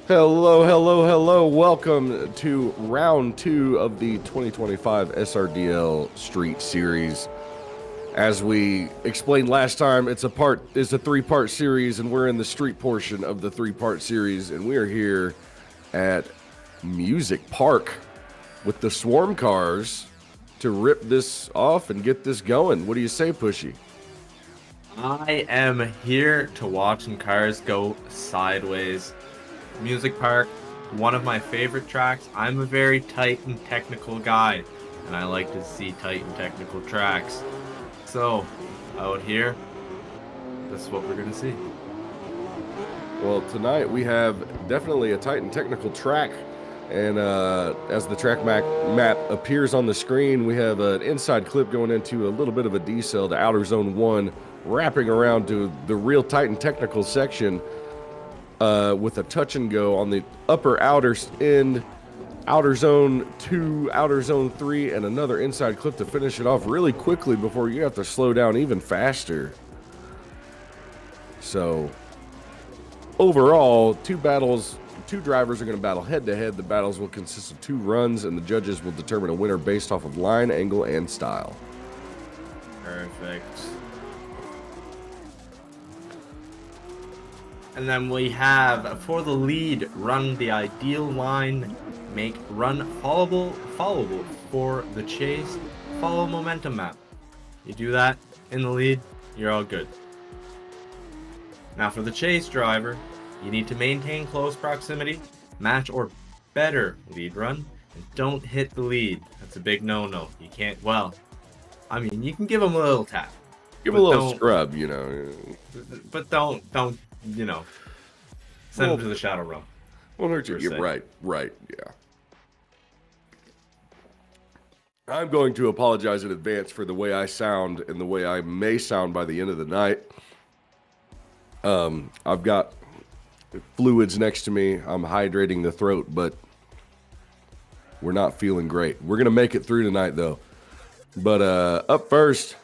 Hello, hello, hello. Welcome to round two of the 2025 SRDL Street Series. As we explained last time, it's a three-part series, and we're in the street portion of the three-part series, and we are here at Music Park with the Swarm Cars to rip this off and get this going. What do you say, Pushy? I am here to watch some cars go sideways. Music Park, one of my favorite tracks. I'm a very tight and technical guy, and I like to see tight and technical tracks. So, out here, this is what we're going to see. Well, tonight we have definitely a tight and technical track. And as the track map appears on the screen, we have an inside clip going into a little bit of a decel to Outer Zone 1, wrapping around to the real tight and technical section with a touch and go on the upper outer end, Outer Zone 2, Outer Zone 3, and another inside clip to finish it off really quickly before you have to slow down even faster. So, overall, two drivers are going to battle head-to-head. The battles will consist of 2 runs, and the judges will determine a winner based off of line, angle, and style. Perfect. And then we have, for the lead, run the ideal line, make run followable for the chase, follow momentum map. You do that in the lead, you're all good. Now for the chase driver, you need to maintain close proximity, match or better lead run, and don't hit the lead. That's a big no-no. You can't, well, I mean, you can give them a little tap. Give them a little scrub, you know. But don't, you know, send them to the Shadowrealm. Won't hurt you. You're right, yeah. I'm going to apologize in advance for the way I sound and the way I may sound by the end of the night. I've got fluids next to me. I'm hydrating the throat, but we're not feeling great. We're going to make it through tonight, though. But up first,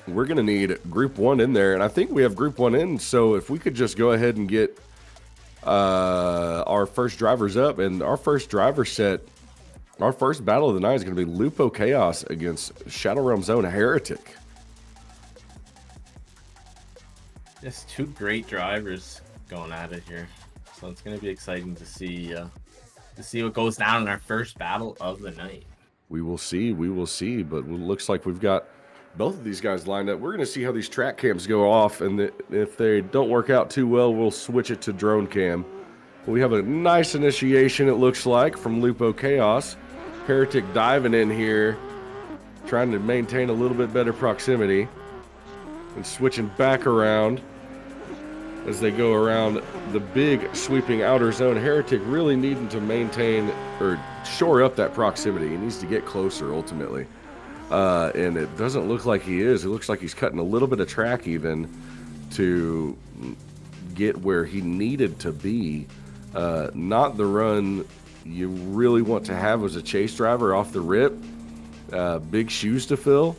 we're going to need Group 1 in there, and I think we have Group 1 in, so if we could just go ahead and get our first drivers up, and our first driver set, our first battle of the night is going to be Lupo Chaos against Shadowrealm Zone Heretic. Just 2 great drivers going at it here, so it's going to be exciting to see what goes down in our first battle of the night. We will see, but it looks like we've got both of these guys lined up. We're going to see how these track cams go off, and if they don't work out too well, we'll switch it to drone cam. We have a nice initiation, it looks like, from Lupo Chaos. Heretic diving in here, trying to maintain a little bit better proximity, and switching back around as they go around the big sweeping outer zone. Heretic really needing to maintain or shore up that proximity. He needs to get closer ultimately. And it doesn't look like he is. It looks like he's cutting a little bit of track even to get where he needed to be. Not the run you really want to have as a chase driver off the rip. Big shoes to fill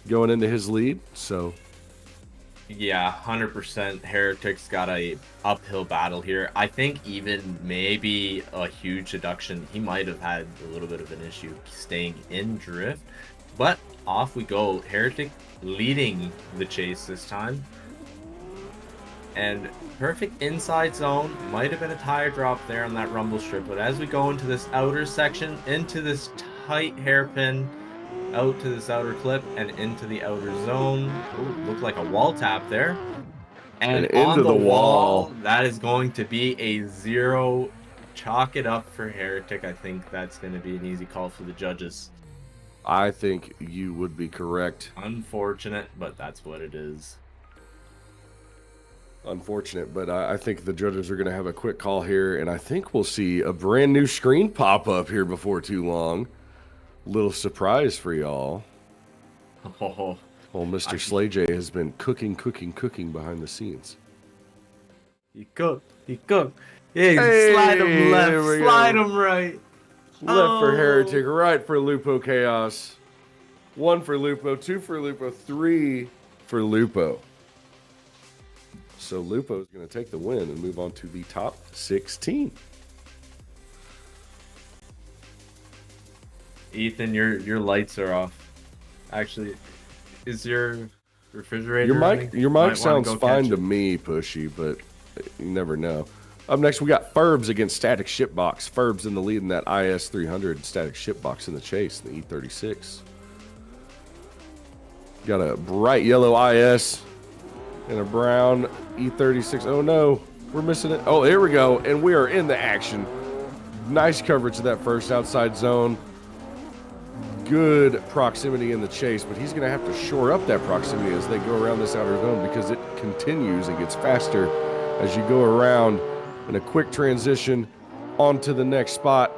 going into his lead. So yeah, 100% Heretic's got a uphill battle here. I think even maybe a huge deduction, he might have had a little bit of an issue staying in drift. But off we go. Heretic leading the chase this time. And perfect inside zone. Might have been a tire drop there on that rumble strip. But as we go into this outer section, into this tight hairpin, out to this outer clip, and into the outer zone. Ooh, looked like a wall tap there. And into the wall, that is going to be a 0. Chalk it up for Heretic. I think that's going to be an easy call for the judges. I think you would be correct. Unfortunate, but that's what it is. Unfortunate, but I think the judges are going to have a quick call here, and I think we'll see a brand new screen pop up here before too long. Little surprise for y'all. Oh, well, Mr. Slay J has been cooking behind the scenes. He cooked. Hey, slide him left, slide him right. Left for Heretic, right for Lupo Chaos. 1 for Lupo, 2 for Lupo, 3 for Lupo. So Lupo is going to take the win and move on to the top 16. Ethan, your lights are off. Actually, is your refrigerator Your running? mic sounds fine to me, Pushy, but you never know. Up next, we got Ferbs against Static Shipbox. Ferbs in the lead in that IS 300, Static Shipbox in the chase, the E36. Got a bright yellow IS and a brown E36. Oh no, we're missing it. Oh, here we go, and we are in the action. Nice coverage of that first outside zone. Good proximity in the chase, but he's going to have to shore up that proximity as they go around this outer zone because it continues and gets faster as you go around in a quick transition onto the next spot.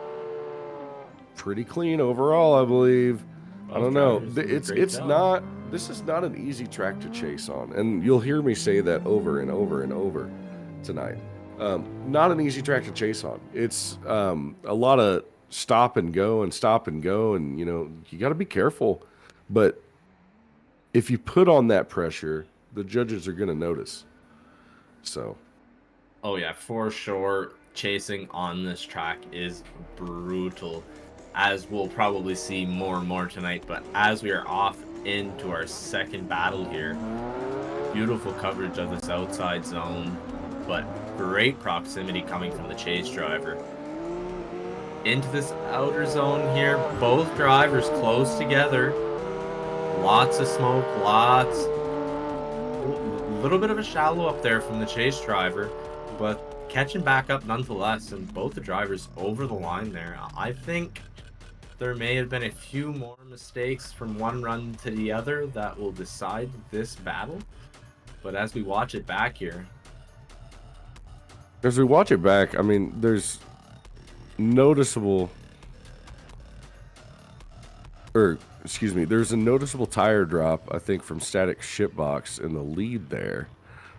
Pretty clean overall, I believe. I don't know. It's not. This is not an easy track to chase on, and you'll hear me say that over and over and over tonight. Not an easy track to chase on. It's a lot of stop and go, and you know, you got to be careful. But if you put on that pressure, the judges are going to notice. So, oh yeah, for sure, chasing on this track is brutal, as we'll probably see more and more tonight. But as we are off into our second battle here, beautiful coverage of this outside zone, but great proximity coming from the chase driver. Into this outer zone here, both drivers close together. Lots of smoke, lots. A little bit of a shallow up there from the chase driver, but catching back up nonetheless, and both the drivers over the line there. I think there may have been a few more mistakes from one run to the other that will decide this battle. But as we watch it back here, as we watch it back, I mean, there's noticeable, there's a noticeable tire drop, I think, from Static Shipbox in the lead there.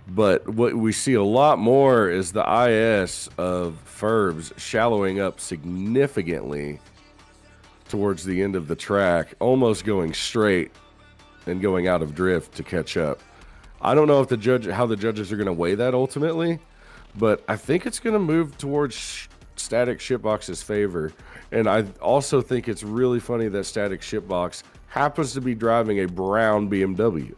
But what we see a lot more is the IS of Ferbs shallowing up significantly towards the end of the track, almost going straight and going out of drift to catch up. I don't know if how the judges are going to weigh that ultimately, but I think it's going to move towards Static Shipbox's favor. And I also think it's really funny that Static Shipbox happens to be driving a brown BMW.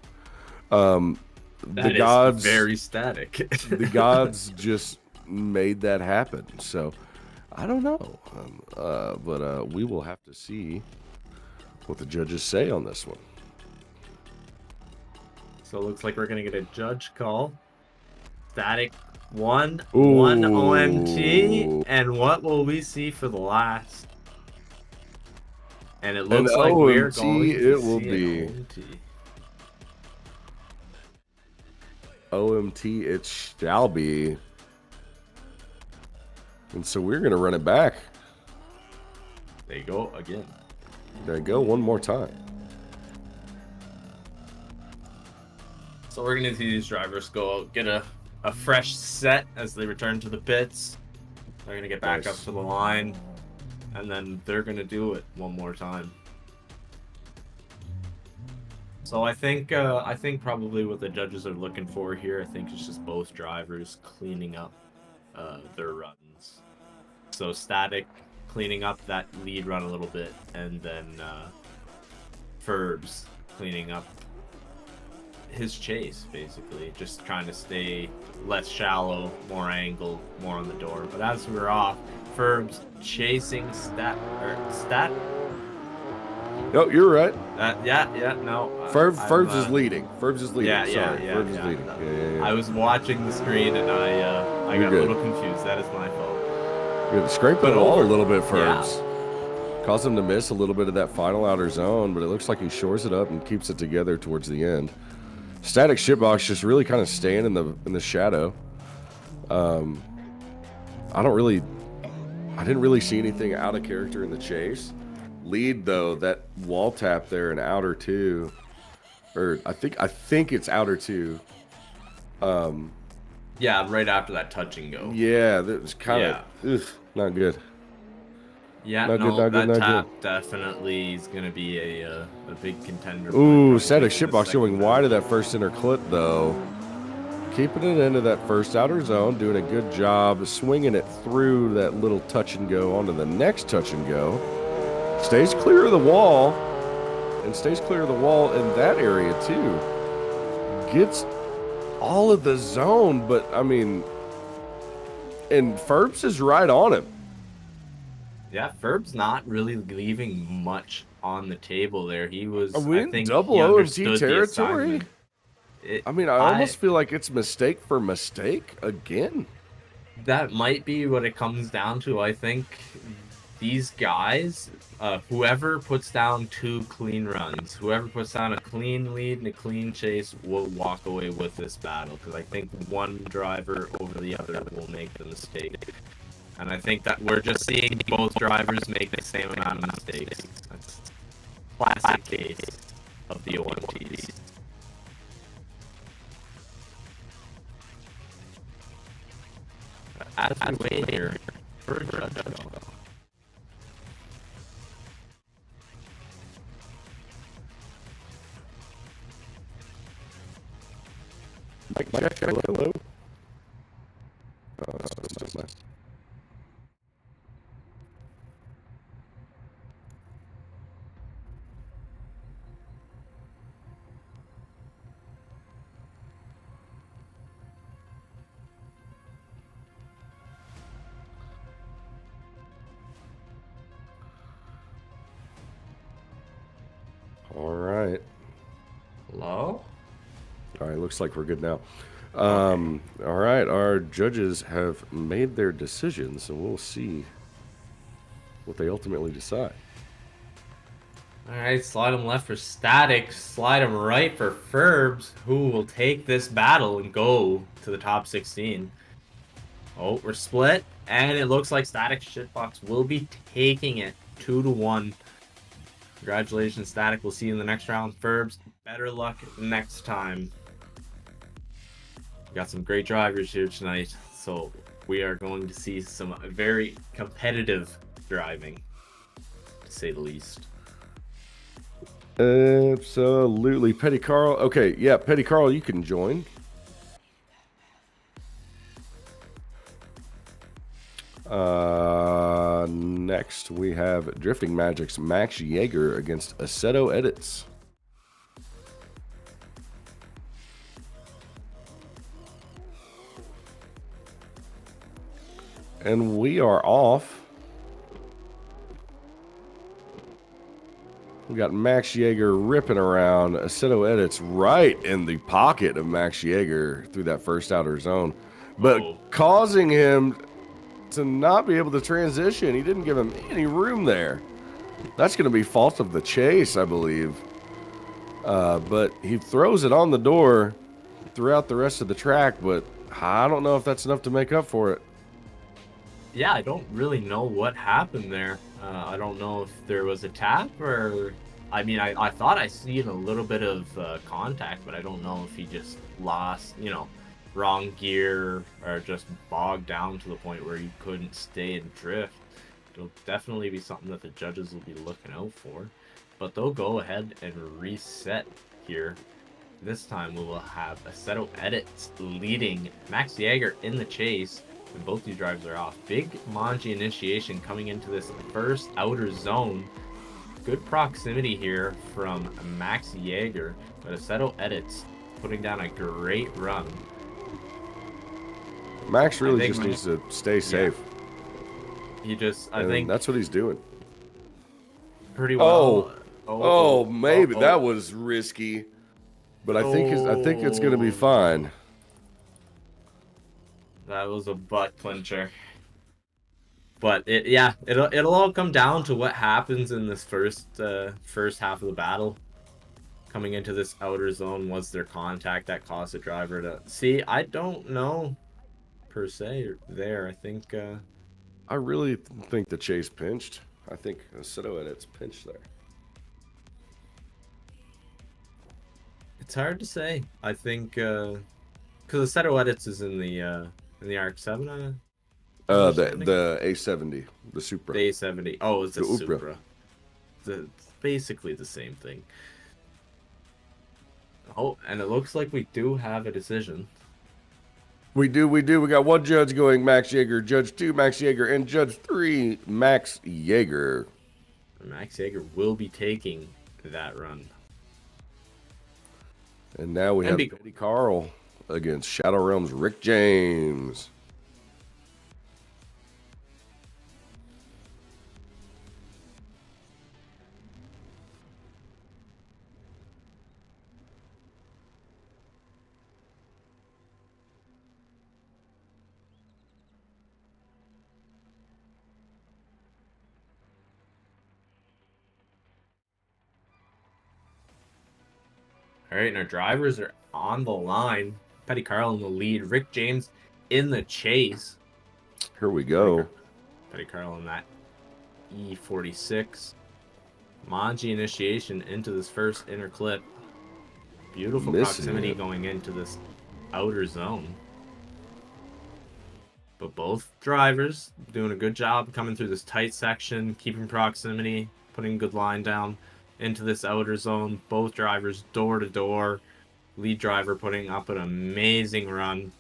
The gods, very static. The gods just made that happen. So I don't know, but we will have to see what the judges say on this one. So it looks like we're gonna get a judge call. Static one OMT, and what will we see for the last? And it looks like OMT, we're going to it will be OMT. It shall be. And so we're gonna run it back. There you go again. There you go one more time. So we're gonna see these drivers go out, get a fresh set as they return to the pits. They're gonna get back up to the line, and then they're gonna do it one more time. So I think probably what the judges are looking for here, I think it's just both drivers cleaning up their runs. So Static cleaning up that lead run a little bit, and then Ferbs cleaning up his chase, basically just trying to stay less shallow, more angle, more on the door. But as we're off, Ferbs chasing Stat. No, you're right. Ferbs is leading. Ferbs is leading. Yeah. Ferbs is leading. Yeah. I was watching the screen and I got a little confused. That is my fault. You're scraping it all a little bit, Ferbs. Yeah. Caused him to miss a little bit of that final outer zone, but it looks like he shores it up and keeps it together towards the end. Static Shipbox just really kind of staying in the shadow. I didn't really see anything out of character in the chase. Lead though, that wall tap there in outer two, or I think it's outer two. Yeah, right after that touch and go. Yeah, that was kind of not good. Yeah, that tap definitely is going to be a big contender. Ooh, Static Shipbox going wide of that first center clip, though. keeping it into that first outer zone, doing a good job swinging it through that little touch and go onto the next touch and go. Stays clear of the wall, and stays clear of the wall in that area too. Gets all of the zone, but I mean, and Ferbs is right on him. Yeah, Ferb's not really leaving much on the table there. He was, Are we I in think, double he OMT understood the territory? assignment. I mean, I almost feel like it's mistake for mistake again. That might be what it comes down to. I think these guys, whoever puts down 2 clean runs, whoever puts down a clean lead and a clean chase will walk away with this battle, because I think one driver over the other will make the mistake. And I think that we're just seeing both drivers make the same amount of mistakes. That's a classic case of the OMTs. As we wait here for a judge call. Mike, hello. Oh, that's nice. All right. Hello? All right, looks like we're good now. All right, our judges have made their decisions, and we'll see what they ultimately decide. All right, slide him left for Static, slide him right for Ferbs, who will take this battle and go to the top 16. Oh, we're split, and it looks like Static Shitbox will be taking it 2-1. Congratulations, Static. We'll see you in the next round. Ferbs, better luck next time. We got some great drivers here tonight, so we are going to see some very competitive driving, to say the least. Absolutely. Petty Carl. Okay, yeah, Petty Carl, you can join. Next, we have Drifting Magic's Max Yeager against Assetto Edits. And we are off. We got Max Yeager ripping around. Assetto Edits right in the pocket of Max Yeager through that first outer zone, but causing him to not be able to transition. He didn't give him any room there. That's going to be fault of the chase, I believe. But he throws it on the door throughout the rest of the track, but I don't know if that's enough to make up for it. Yeah, I don't really know what happened there. I don't know if there was a tap or... I mean, I thought I seen a little bit of contact, but I don't know if he just lost, you know, wrong gear or just bogged down to the point where he couldn't stay in drift. It'll definitely be something that the judges will be looking out for. But they'll go ahead and reset here. This time we will have Assetto Edits leading Max Yeager in the chase. And both these drivers are off. Big Manji initiation coming into this first outer zone. Good proximity here from Max Yeager, but Assetto Edits putting down a great run. Max really just needs to stay safe. He just, I think that's what he's doing. Pretty well. Maybe that was risky, but I think it's going to be fine. That was a butt clincher. But it'll all come down to what happens in this first half of the battle. Coming into this outer zone, was there contact that caused the driver to see? I don't know per se there. I think I really think the chase pinched. I think Assetto Edits pinched there. It's hard to say. I think because Assetto Edits is in the RX-7. The A70, the Supra. The A70. Oh, it's the Supra. It's basically the same thing. Oh, and it looks like we do have a decision. We do. We got one judge going Max Yeager, Judge 2 Max Yeager, and Judge 3 Max Yeager. Max Yeager will be taking that run. And now we have Petty Carl against Shadowrealm's Rick James. All right, and our drivers are on the line. Petty Carl in the lead. Rick James in the chase. Here we go. Petty Carl in that E46. Manji initiation into this first inner clip. Beautiful proximity going into this outer zone. But both drivers doing a good job coming through this tight section, keeping proximity, putting good line down into this outer zone. Both drivers door to door. Lead driver putting up an amazing run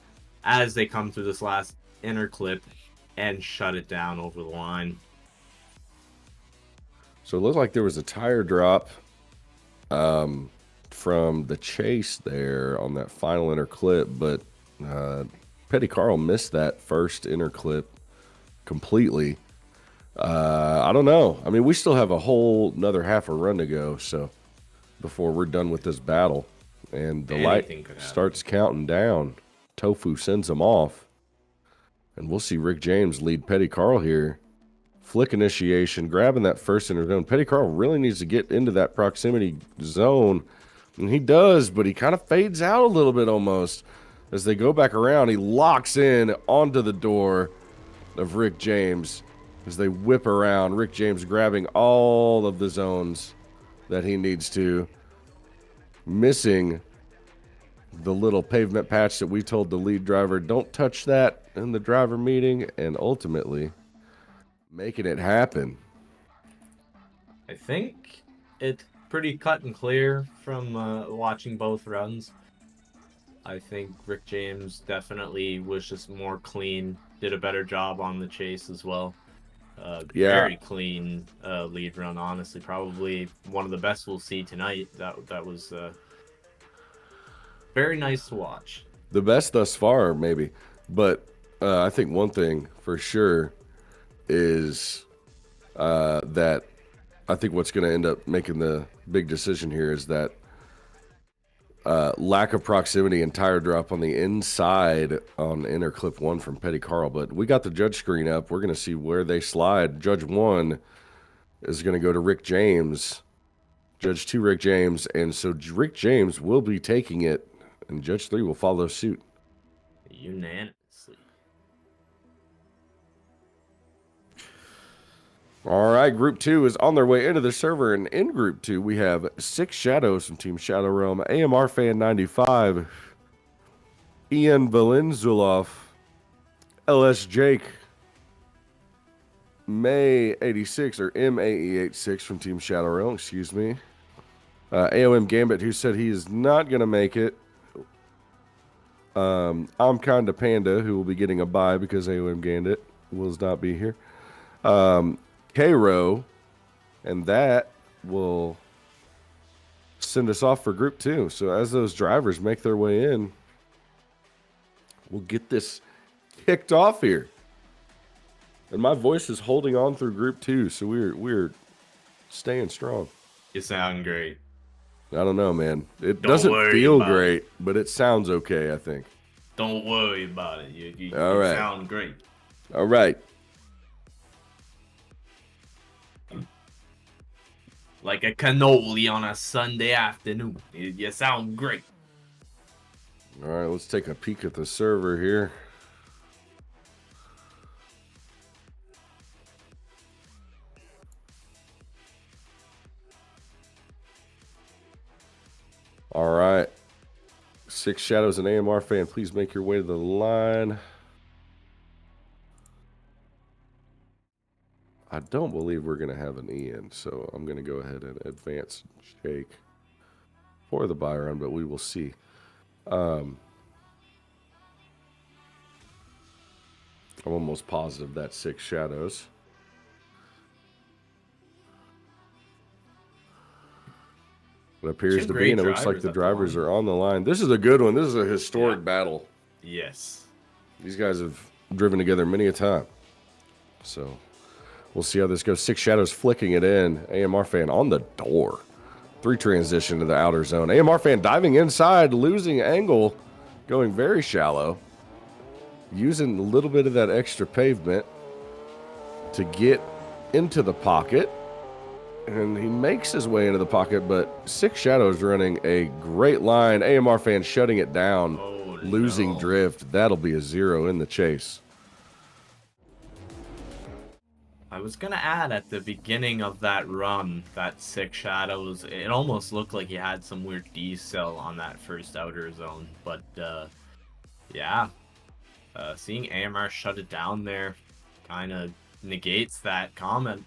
as they come through this last inner clip and shut it down over the line. So it looked like there was a tire drop from the chase there on that final inner clip, but Petty Carl missed that first inner clip completely. I don't know. I mean, we still have a whole another half a run to go, so before we're done with this battle. And the light starts counting down. Tofu sends him off. And we'll see Rick James lead Petty Carl here. Flick initiation, grabbing that first inner zone. Petty Carl really needs to get into that proximity zone. And he does, but he kind of fades out a little bit almost. As they go back around, he locks in onto the door of Rick James. As they whip around, Rick James grabbing all of the zones that he needs to. Missing the little pavement patch that we told the lead driver, don't touch that in the driver meeting, and ultimately making it happen. I think it's pretty cut and clear from watching both runs. I think Rick James definitely was just more clean, did a better job on the chase as well. Very clean lead run, honestly. Probably one of the best we'll see tonight. That was very nice to watch. The best thus far, maybe. But I think one thing for sure is that I think what's going to end up making the big decision here is that lack of proximity and tire drop on the inside on inner clip 1 from Petty Carl. But we got the judge screen up. We're going to see where they slide. Judge 1 is going to go to Rick James. Judge 2, Rick James. And so Rick James will be taking it, and Judge 3 will follow suit. Unanimously. All right, Group 2 is on their way into the server, and in Group 2, we have 6 Shadows from Team Shadowrealm, AMR Fan 95, Ian Valenzuloff, LS Jake, May 86, or MAE86 from Team Shadowrealm, excuse me, AOM Gambit, who said he is not going to make it. I'm Kinda Panda, who will be getting a bye because AOM Gambit will not be here. K-Row, and that will send us off for Group 2. So as those drivers make their way in, we'll get this kicked off here. And my voice is holding on through Group 2, so we're staying strong. You sound great. I don't know, man. It doesn't feel great, but it sounds okay, I think. Don't worry about it. You right. Sound great. All right. Like a cannoli on a Sunday afternoon. You sound great. All right, let's take a peek at the server here. All right. 6 Shadows and AMR Fan, please make your way to the line. I don't believe we're going to have an Ian, so I'm going to go ahead and advance Jake for the buy run, but we will see. I'm almost positive that's 6 Shadows. It appears to be, and it looks like the drivers are on the line. This is a good one. This is a historic battle. Yes. These guys have driven together many a time. So we'll see how this goes. 6 Shadows flicking it in. AMR fan on the door. 3 transition to the outer zone. AMR fan diving inside, losing angle, going very shallow. Using a little bit of that extra pavement to get into the pocket. And he makes his way into the pocket, but 6 Shadows running a great line. AMR fan shutting it down, losing drift. That'll be a 0 in the chase. I was going to add at the beginning of that run, that 6 Shadows, it almost looked like he had some weird decel on that first outer zone. But, yeah, seeing AMR shut it down there kind of negates that comment.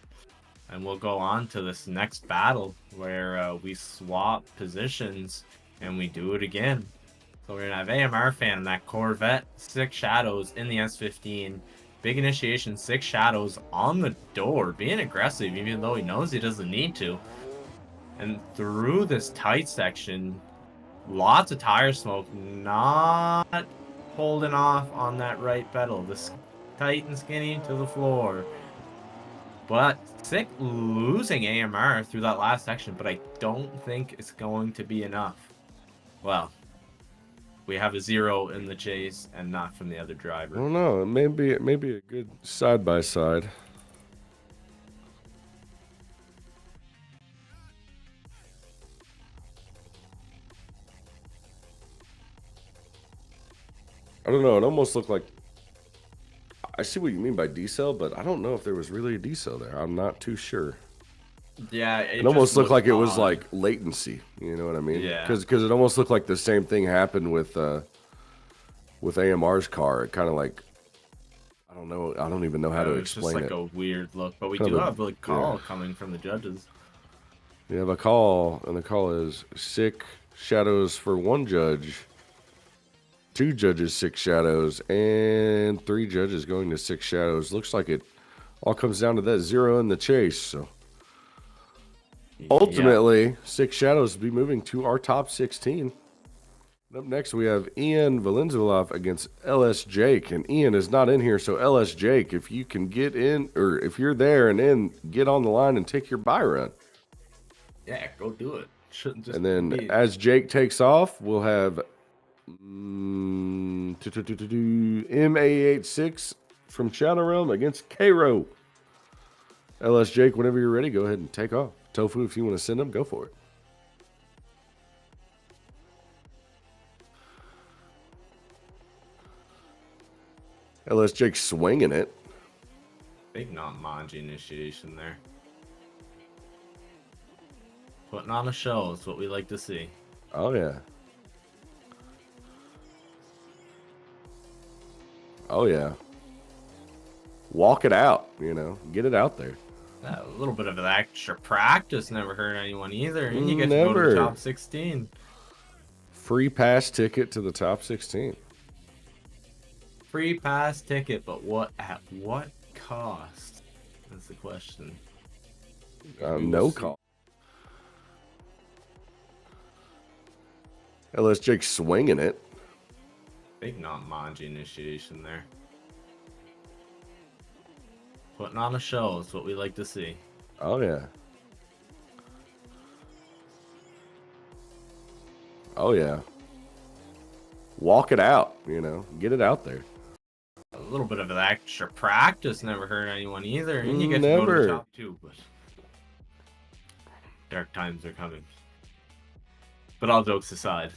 And we'll go on to this next battle where we swap positions and we do it again. So we're going to have AMR fan in that Corvette, 6 Shadows in the S15. Big initiation, 6 Shadows on the door, being aggressive even though he knows he doesn't need to. And through this tight section, lots of tire smoke, not holding off on that right pedal. This tight and skinny to the floor. But Sick losing AMR through that last section, but I don't think it's going to be enough. Well, we have a 0 in the chase and not from the other driver. I don't know. It may be a good side-by-side. I don't know. It almost looked like... I see what you mean by decel, but I don't know if there was really a decel there. I'm not too sure. Yeah, it almost looked like it was like latency. You know what I mean? Yeah. Because it almost looked like the same thing happened with AMR's car. It kind of like, I don't know. I don't even know how to explain it. It's just like a weird look, but we do have a call coming from the judges. We have a call, and the call is 6 Shadows for 1 judge. 2 judges, 6 Shadows, and 3 judges going to 6 Shadows. Looks like it all comes down to that 0 in the chase. So ultimately, 6 Shadows will be moving to our top 16. Up next, we have Ian Valenzuela against LS Jake, and Ian is not in here. So LS Jake, if you can get in, or if you're there and in, get on the line and take your buy run. Yeah, go do it. Shouldn't just. And then as Jake takes off, we'll have MA86 from Shadowrealm against Cairo. LS Jake, whenever you're ready, go ahead and take off. Tofu, if you want to send them, go for it. LS Jake swinging it. Big non-manji initiation there. Putting on a show is what we like to see. Oh, yeah. Oh, yeah. Walk it out, you know. Get it out there. A little bit of extra practice never hurt anyone either. And you get to go to the top 16. Free pass ticket to the top 16. Free pass ticket, but at what cost? That's the question. No cost. LS Jake swinging it. Big non-manji initiation there. Putting on a show is what we like to see. Oh, yeah. Oh, yeah. Walk it out, you know. Get it out there. A little bit of extra practice never hurt anyone either. And you get to go to the top 2. But dark times are coming. But all jokes aside,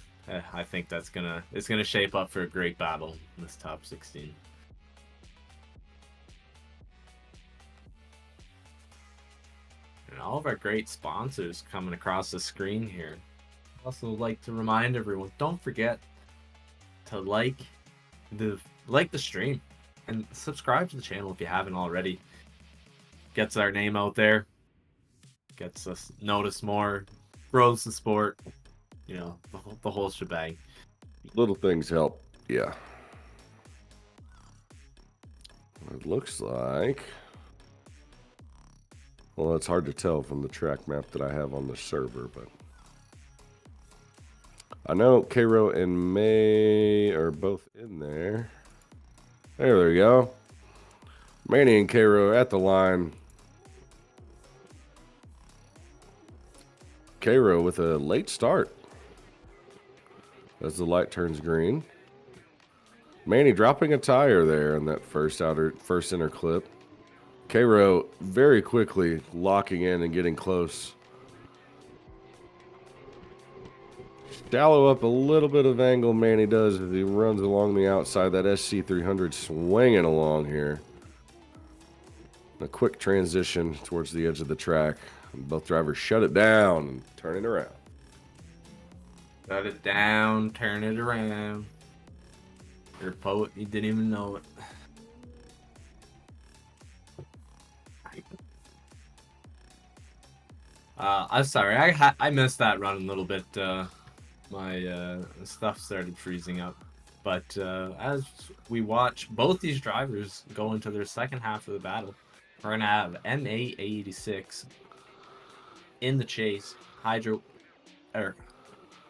I think it's gonna shape up for a great battle in this top 16. And all of our great sponsors coming across the screen here. I'd also like to remind everyone, don't forget to like the stream and subscribe to the channel if you haven't already. Gets our name out there, gets us noticed more, grows the sport. You know, the whole shebang. Little things help, yeah. It looks like... Well, it's hard to tell from the track map that I have on the server, but... I know Cairo and May are both in there. There we go. Manny and Cairo at the line. Cairo with a late start as the light turns green. Manny dropping a tire there in that first inner clip. Cairo very quickly locking in and getting close. Shallow up a little bit of angle Manny does as he runs along the outside. That SC300 swinging along here. A quick transition towards the edge of the track. Both drivers shut it down and turn it around. Shut it down, turn it around. You're a poet, you didn't even know it. I'm sorry, I missed that run a little bit. My stuff started freezing up. But as we watch both these drivers go into their second half of the battle, we're going to have MA86 in the chase. Cairo.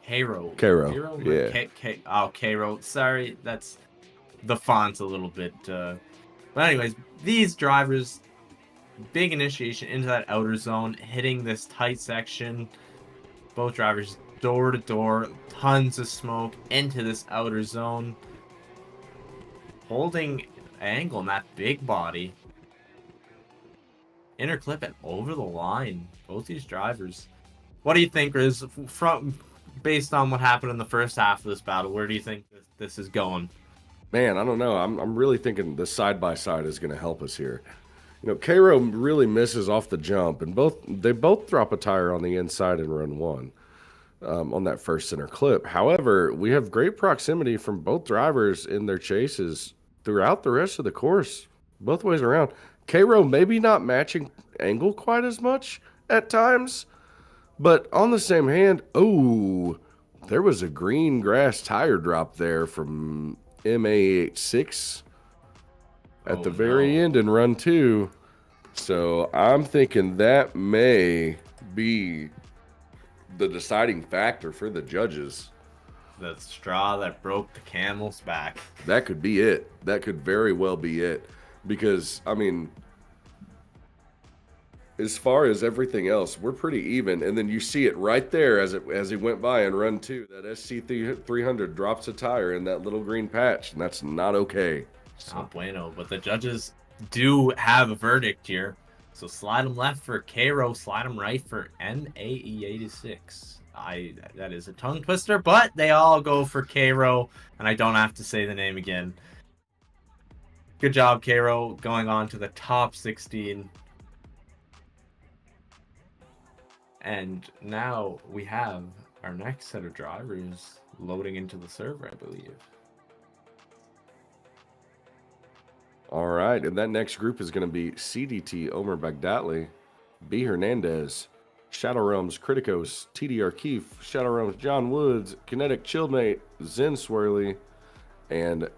Yeah. Cairo. Sorry, that's the font's a little bit. But anyways, these drivers, big initiation into that outer zone, hitting this tight section. Both drivers door to door, tons of smoke into this outer zone, holding angle in that big body. Inner clip and over the line. Both these drivers. What do you think, Riz, based on what happened in the first half of this battle? Where do you think this is going? Man, I don't know. I'm really thinking the side-by-side is going to help us here. You know, Cairo really misses off the jump, and they both drop a tire on the inside in run one on that first center clip. However, we have great proximity from both drivers in their chases throughout the rest of the course, both ways around. Cairo maybe not matching angle quite as much at times, but on the same hand, oh, there was a green grass tire drop there from MA86 at the very end in run two. So I'm thinking that may be the deciding factor for the judges. The straw that broke the camel's back. That could be it. That could very well be it. Because, I mean, as far as everything else, we're pretty even. And then you see it right there as he went by in run two. That SC300 drops a tire in that little green patch, and that's not okay. Not bueno. But the judges do have a verdict here. So slide them left for Cairo, slide them right for MAE86. That is a tongue twister, but they all go for Cairo, and I don't have to say the name again. Good job, Cairo, going on to the top 16. And now we have our next set of drivers loading into the server, I believe. All right, and that next group is going to be CDT Omer Bagdatli, B Hernandez, Shadowrealm's Criticos, TDR Keefe, Shadowrealm's John Woods, Kinetic Chillmate, Zen Swirly, and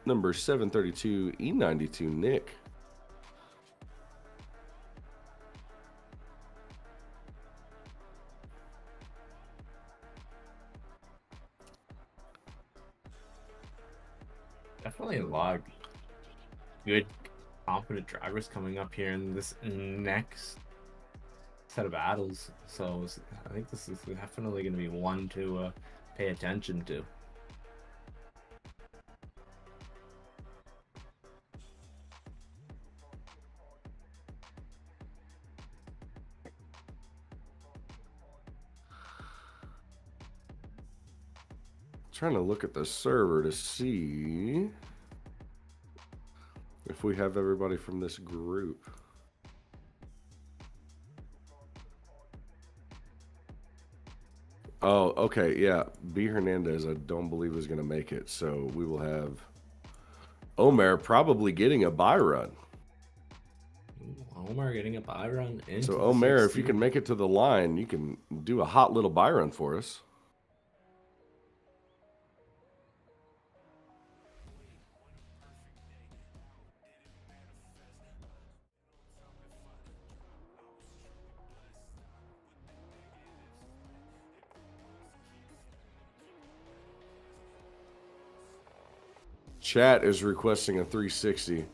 number 732 E92 Nick. Definitely a lot of good, confident drivers coming up here in this next set of battles. So I think this is definitely going to be one to pay attention to. Trying to look at the server to see if we have everybody from this group. Oh, okay, yeah. B Hernandez, I don't believe is going to make it, so we will have Omer probably getting a buy run. Omer getting a buy run into So Omer, if you can make it to the line, you can do a hot little buy run for us. Chat is requesting a 360.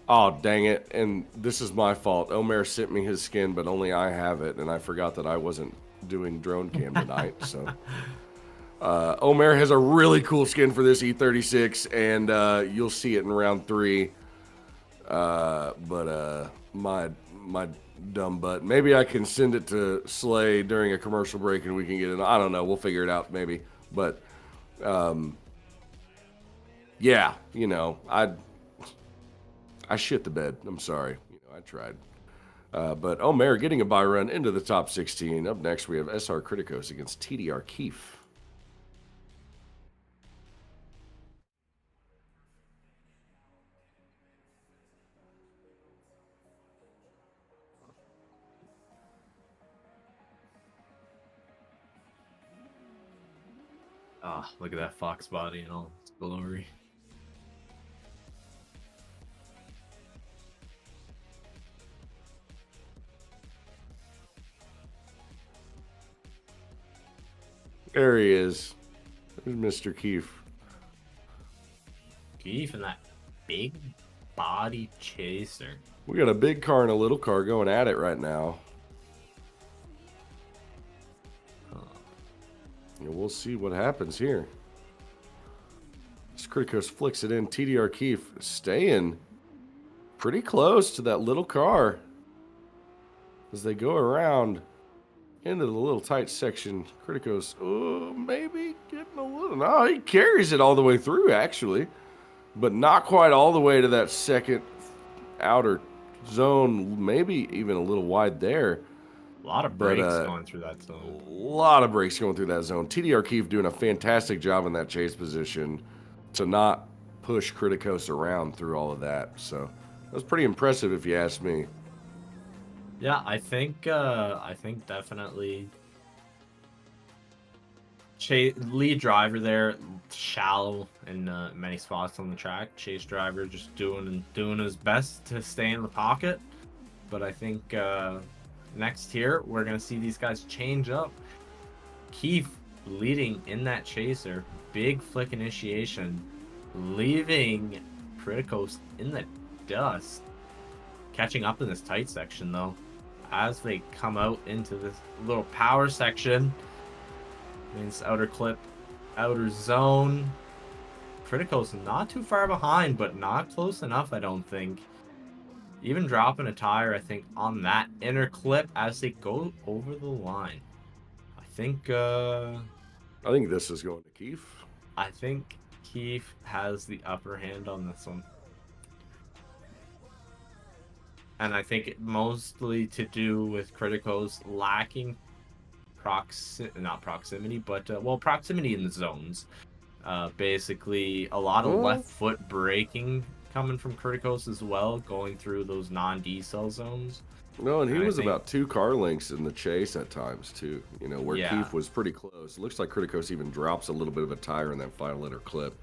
Oh, dang it. And this is my fault. Omer sent me his skin, but only I have it, and I forgot that I wasn't doing drone cam tonight. So Omer has a really cool skin for this E36, and you'll see it in round 3. But my dumb butt. Maybe I can send it to Slay during a commercial break and we can get it. I don't know. We'll figure it out maybe. But yeah, you know, I shit the bed. I'm sorry. You know, I tried. But Omer getting a buy run into the top 16. Up next, we have SR Criticos against TDR Keefe. Ah, look at that fox body and all its glory. There he is. There's Mr. Keefe. Keefe and that big body chaser. We got a big car and a little car going at it right now. And we'll see what happens here. Criticos flicks it in. TDR Keefe staying pretty close to that little car as they go around into the little tight section. Criticos, oh, maybe getting a little. No, he carries it all the way through, actually, but not quite all the way to that second outer zone. Maybe even a little wide there. A lot of brakes going through that zone. A lot of brakes going through that zone. TDR Keefe doing a fantastic job in that chase position to not push Criticos around through all of that. So that was pretty impressive, if you ask me. Yeah, I think definitely lead driver there, shallow in many spots on the track. Chase driver just doing his best to stay in the pocket. But I think next here we're gonna see these guys change up. Keefe leading in that chaser, big flick initiation, leaving Criticos in the dust. Catching up in this tight section though, as they come out into this little power section. Means outer clip, outer zone. Criticos not too far behind, but not close enough, I don't think. Even dropping a tire, I think, on that inner clip as they go over the line. I think this is going to Keefe. I think Keefe has the upper hand on this one. And I think it mostly to do with Criticos lacking proximity in the zones. Basically, a lot of left foot braking coming from Criticos as well, going through those non-decel zones. No, and he was about 2 car lengths in the chase at times too. You know, where Keefe was pretty close. It looks like Criticos even drops a little bit of a tire in that final inner clip.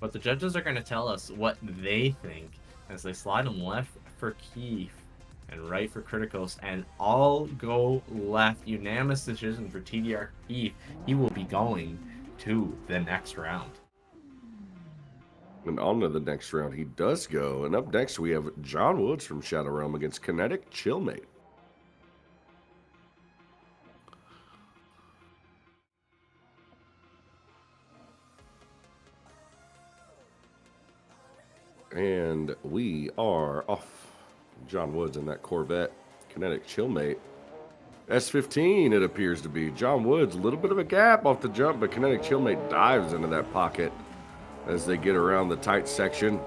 But the judges are going to tell us what they think as they slide him left for Keefe and right for Criticos, and all go left. Unanimous decision for TDR Keefe. He will be going to the next round. And on to the next round he does go. And up next we have John Woods from Shadowrealm against Kinetic Chillmate. And we are off. John Woods in that Corvette. Kinetic Chillmate. S15 it appears to be. John Woods, a little bit of a gap off the jump, but Kinetic Chillmate dives into that pocket as they get around the tight section.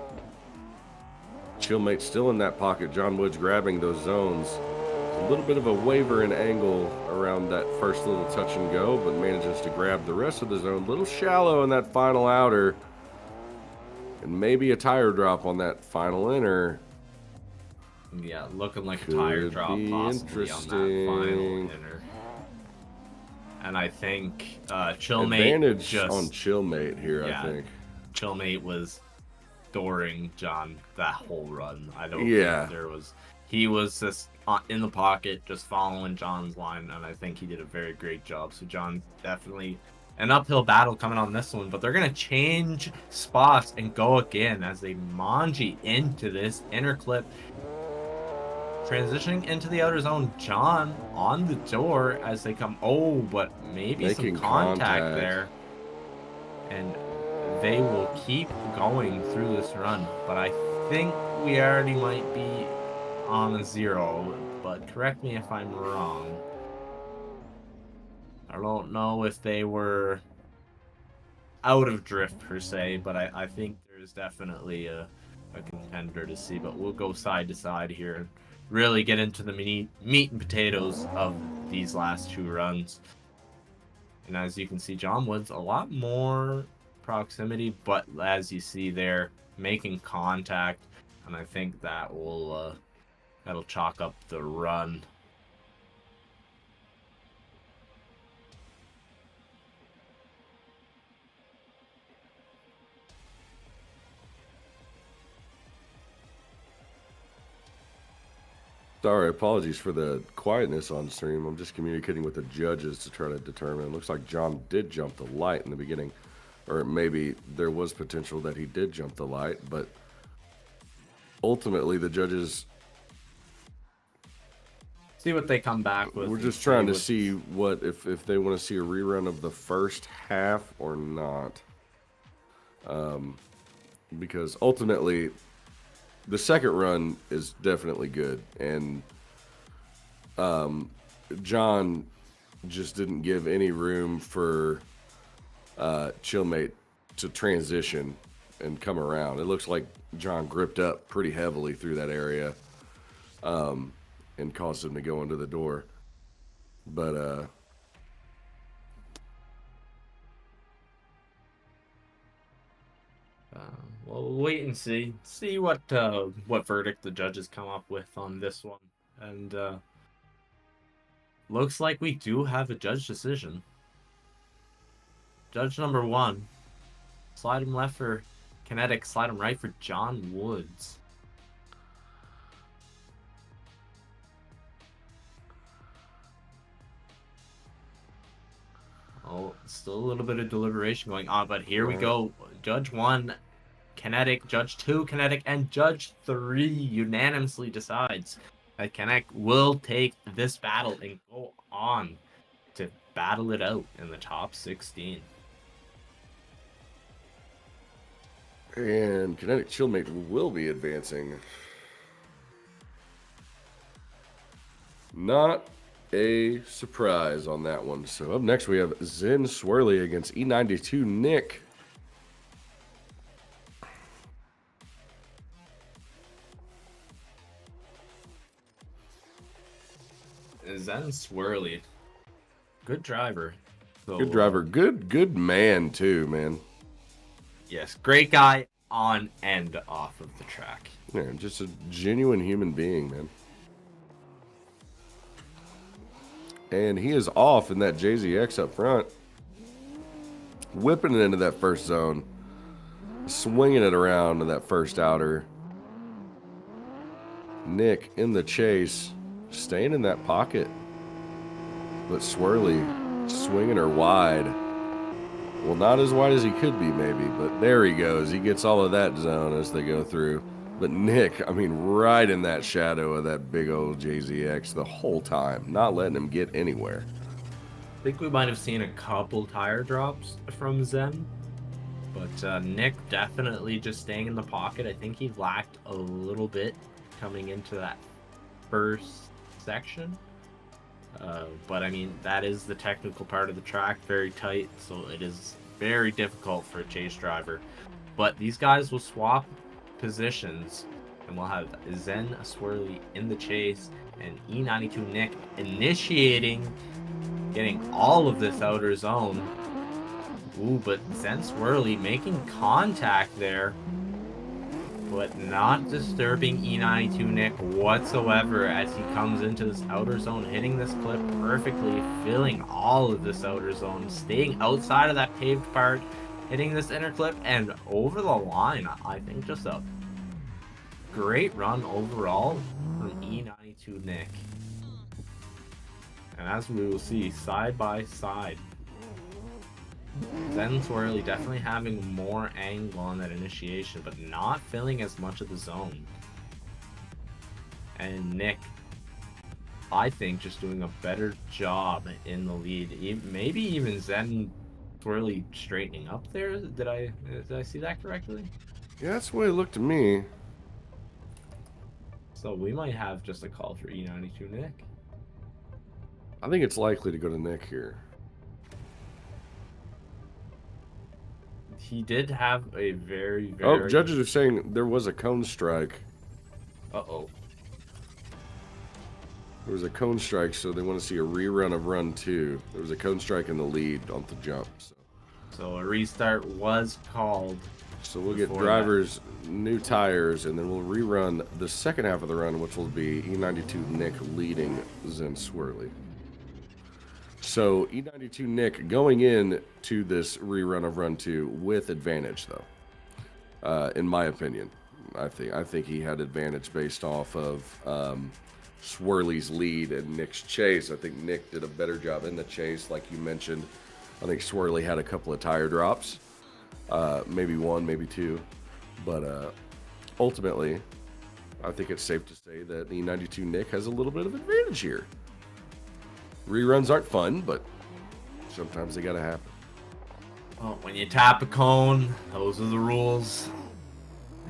Chillmate still in that pocket. John Woods grabbing those zones. A little bit of a waver in angle around that first little touch and go, but manages to grab the rest of the zone. A little shallow in that final outer. And maybe a tire drop on that final inner. Yeah, looking like a tire drop possibly on that final inner. And I think Chillmate advantage on Chillmate here, I think. Chillmate was adoring John that whole run. I don't think there was. He was just in the pocket, just following John's line, and I think he did a very great job. So John definitely an uphill battle coming on this one, but they're going to change spots and go again as they manji into this inner clip. Transitioning into the outer zone, John on the door as they come. Oh, but maybe Making some contact there. And they will keep going through this run. But I think we already might be on a 0. But correct me if I'm wrong. I don't know if they were out of drift per se, but I think there's definitely a contender to see. But we'll go side to side here and really get into the meat and potatoes of these last 2 runs. And as you can see, John Woods a lot more proximity, but as you see there, making contact, and I think that will that'll chalk up the run. Sorry, apologies for the quietness on stream. I'm just communicating with the judges to try to determine. It looks like John did jump the light in the beginning, or maybe there was potential that he did jump the light, but ultimately the judges see what they come back with. We're just trying to see what if they want to see a rerun of the first half or not, because ultimately the second run is definitely good, and John just didn't give any room for Chillmate to transition and come around. It looks like John gripped up pretty heavily through that area and caused him to go into the door. But we'll wait and see what verdict the judges come up with on this one. And looks like we do have a judge decision. Judge number 1, slide him left for Kinetic, slide him right for John Woods. Oh, still a little bit of deliberation going on, but here we go. Judge 1, Kinetic, Judge 2, Kinetic, and Judge 3 unanimously decides that Kinetic will take this battle and go on to battle it out in the top 16. And Kinetic Chillmate will be advancing. Not a surprise on that one. So up next we have Zen Swirly against E92 Nick. Zen Swirly, good driver. So, Good driver, good man too, man. Yes, great guy on and off of the track. Yeah, just a genuine human being, man. And he is off in that JZX up front. Whipping it into that first zone. Swinging it around to that first outer. Nick in the chase. Staying in that pocket. But Swirly swinging her wide. Well, not as wide as he could be, maybe. But there he goes. He gets all of that zone as they go through. But Nick, I mean, right in that shadow of that big old JZX the whole time. Not letting him get anywhere. I think we might have seen a couple tire drops from Zen. But Nick definitely just staying in the pocket. I think he lacked a little bit coming into that first section. But I mean, that is the technical part of the track. Very tight. So it is very difficult for a chase driver. But these guys will swap positions, and we'll have Zen Swirly in the chase and E92 Nick initiating, getting all of this outer zone. Ooh, but Zen Swirly making contact there, but not disturbing E92 Nick whatsoever as he comes into this outer zone, hitting this clip perfectly, filling all of this outer zone, staying outside of that paved part, hitting this inner clip and over the line. I think just a great run overall from E92 Nick. And as we will see, side by side, Zen Swirly definitely having more angle on that initiation, but not filling as much of the zone. And Nick, I think, just doing a better job in the lead. Maybe even Zen Swirly straightening up there. Did I see that correctly? Yeah, that's the way it looked to me. So we might have just a call for E92 Nick. I think it's likely to go to Nick here. He did have a very, Oh, very... judges are saying there was a cone strike. Uh-oh. There was a cone strike, so they want to see a rerun of run 2. There was a cone strike in the lead on the jump. So a restart was called. So we'll get drivers new tires, and then we'll rerun the second half of the run, which will be E92 Nick leading Zen Swirly. So E92 Nick going in to this rerun of run 2 with advantage, though. In my opinion, I think he had advantage based off of Swirly's lead and Nick's chase. I think Nick did a better job in the chase, like you mentioned. I think Swirly had a couple of tire drops, maybe one, maybe two, but ultimately, I think it's safe to say that the E92 Nick has a little bit of advantage here. Reruns aren't fun, but sometimes they gotta happen. Well, when you tap a cone, those are the rules.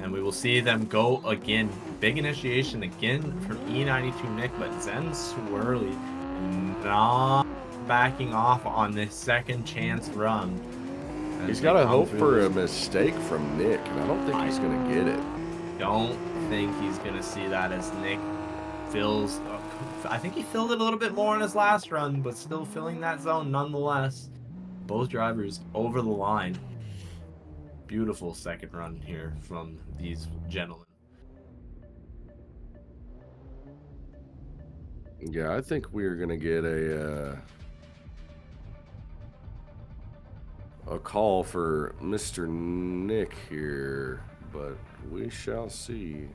And we will see them go again. Big initiation again from E92 Nick, but Zen Swirly not backing off on this second chance run. He's got to hope for a mistake from Nick, and I don't think he's going to get it. Don't think he's going to see that as Nick fills. I think he filled it a little bit more in his last run, but still filling that zone nonetheless. Both drivers over the line. Beautiful second run here from these gentlemen. Yeah, I think we're going to get a call for Mr. Nick here, but we shall see.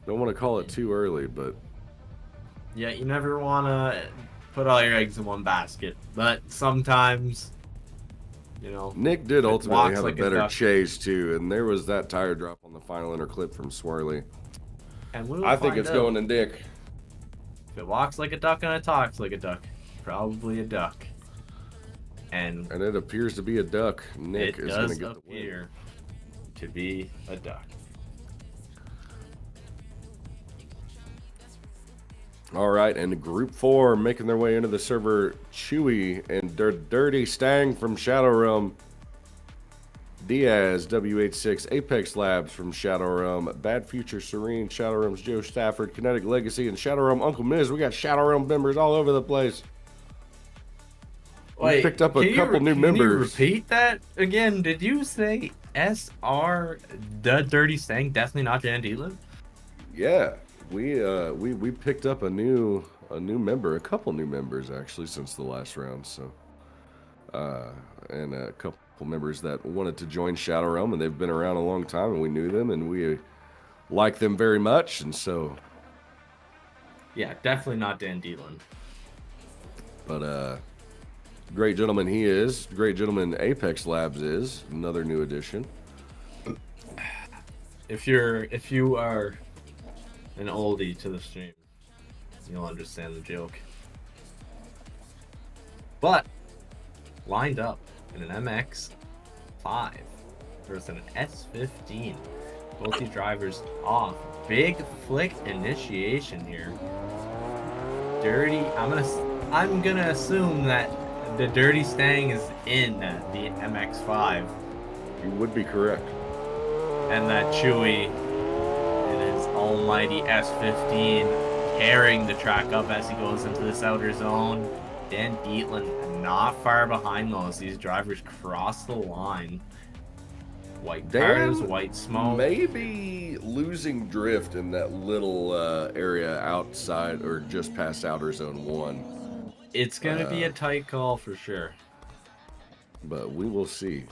Don't want to call it too early, but... Yeah, you never want to put all your eggs in one basket, but sometimes, you know... Nick did ultimately have like a better chase, too, and there was that tire drop on the final inner clip from Swirly. And I think it's going to Nick. If it walks like a duck and it talks like a duck, probably a duck. And it appears to be a duck. Nick is going to get the win. It does appear to be a duck. All right, and Group 4 making their way into the server, Chewy and Dirty Stang from Shadowrealm, Diaz, WH6, Apex Labs from Shadowrealm, Bad Future Serene, Shadowrealm's Joe Stafford, Kinetic Legacy, and Shadowrealm Uncle Miz. We got Shadowrealm members all over the place. We picked up a couple new members. Can you repeat that again? Did you say SR the Dirty Stang? Definitely not Dan Deatlin? Yeah. We picked up a new member, a couple new members actually since the last round. So, and a couple members that wanted to join Shadowrealm, and they've been around a long time, and we knew them, and we like them very much, and so. Yeah, definitely not Dan Deatlin. But great gentleman he is. Great gentleman Apex Labs is another new addition. If you are an oldie to the stream, you'll understand the joke. But lined up in an MX-5 versus an S15. Both these drivers off. Big flick initiation here. Dirty. I'm gonna assume that the Dirty Stang is in the MX-5. You would be correct. And that Chewy in his almighty S15 carrying the track up as he goes into this outer zone. Dan Deatlin not far behind those. These drivers cross the line. White cars, white smoke. Maybe losing drift in that little area outside or just past outer zone 1. It's going to be a tight call for sure. But we will see.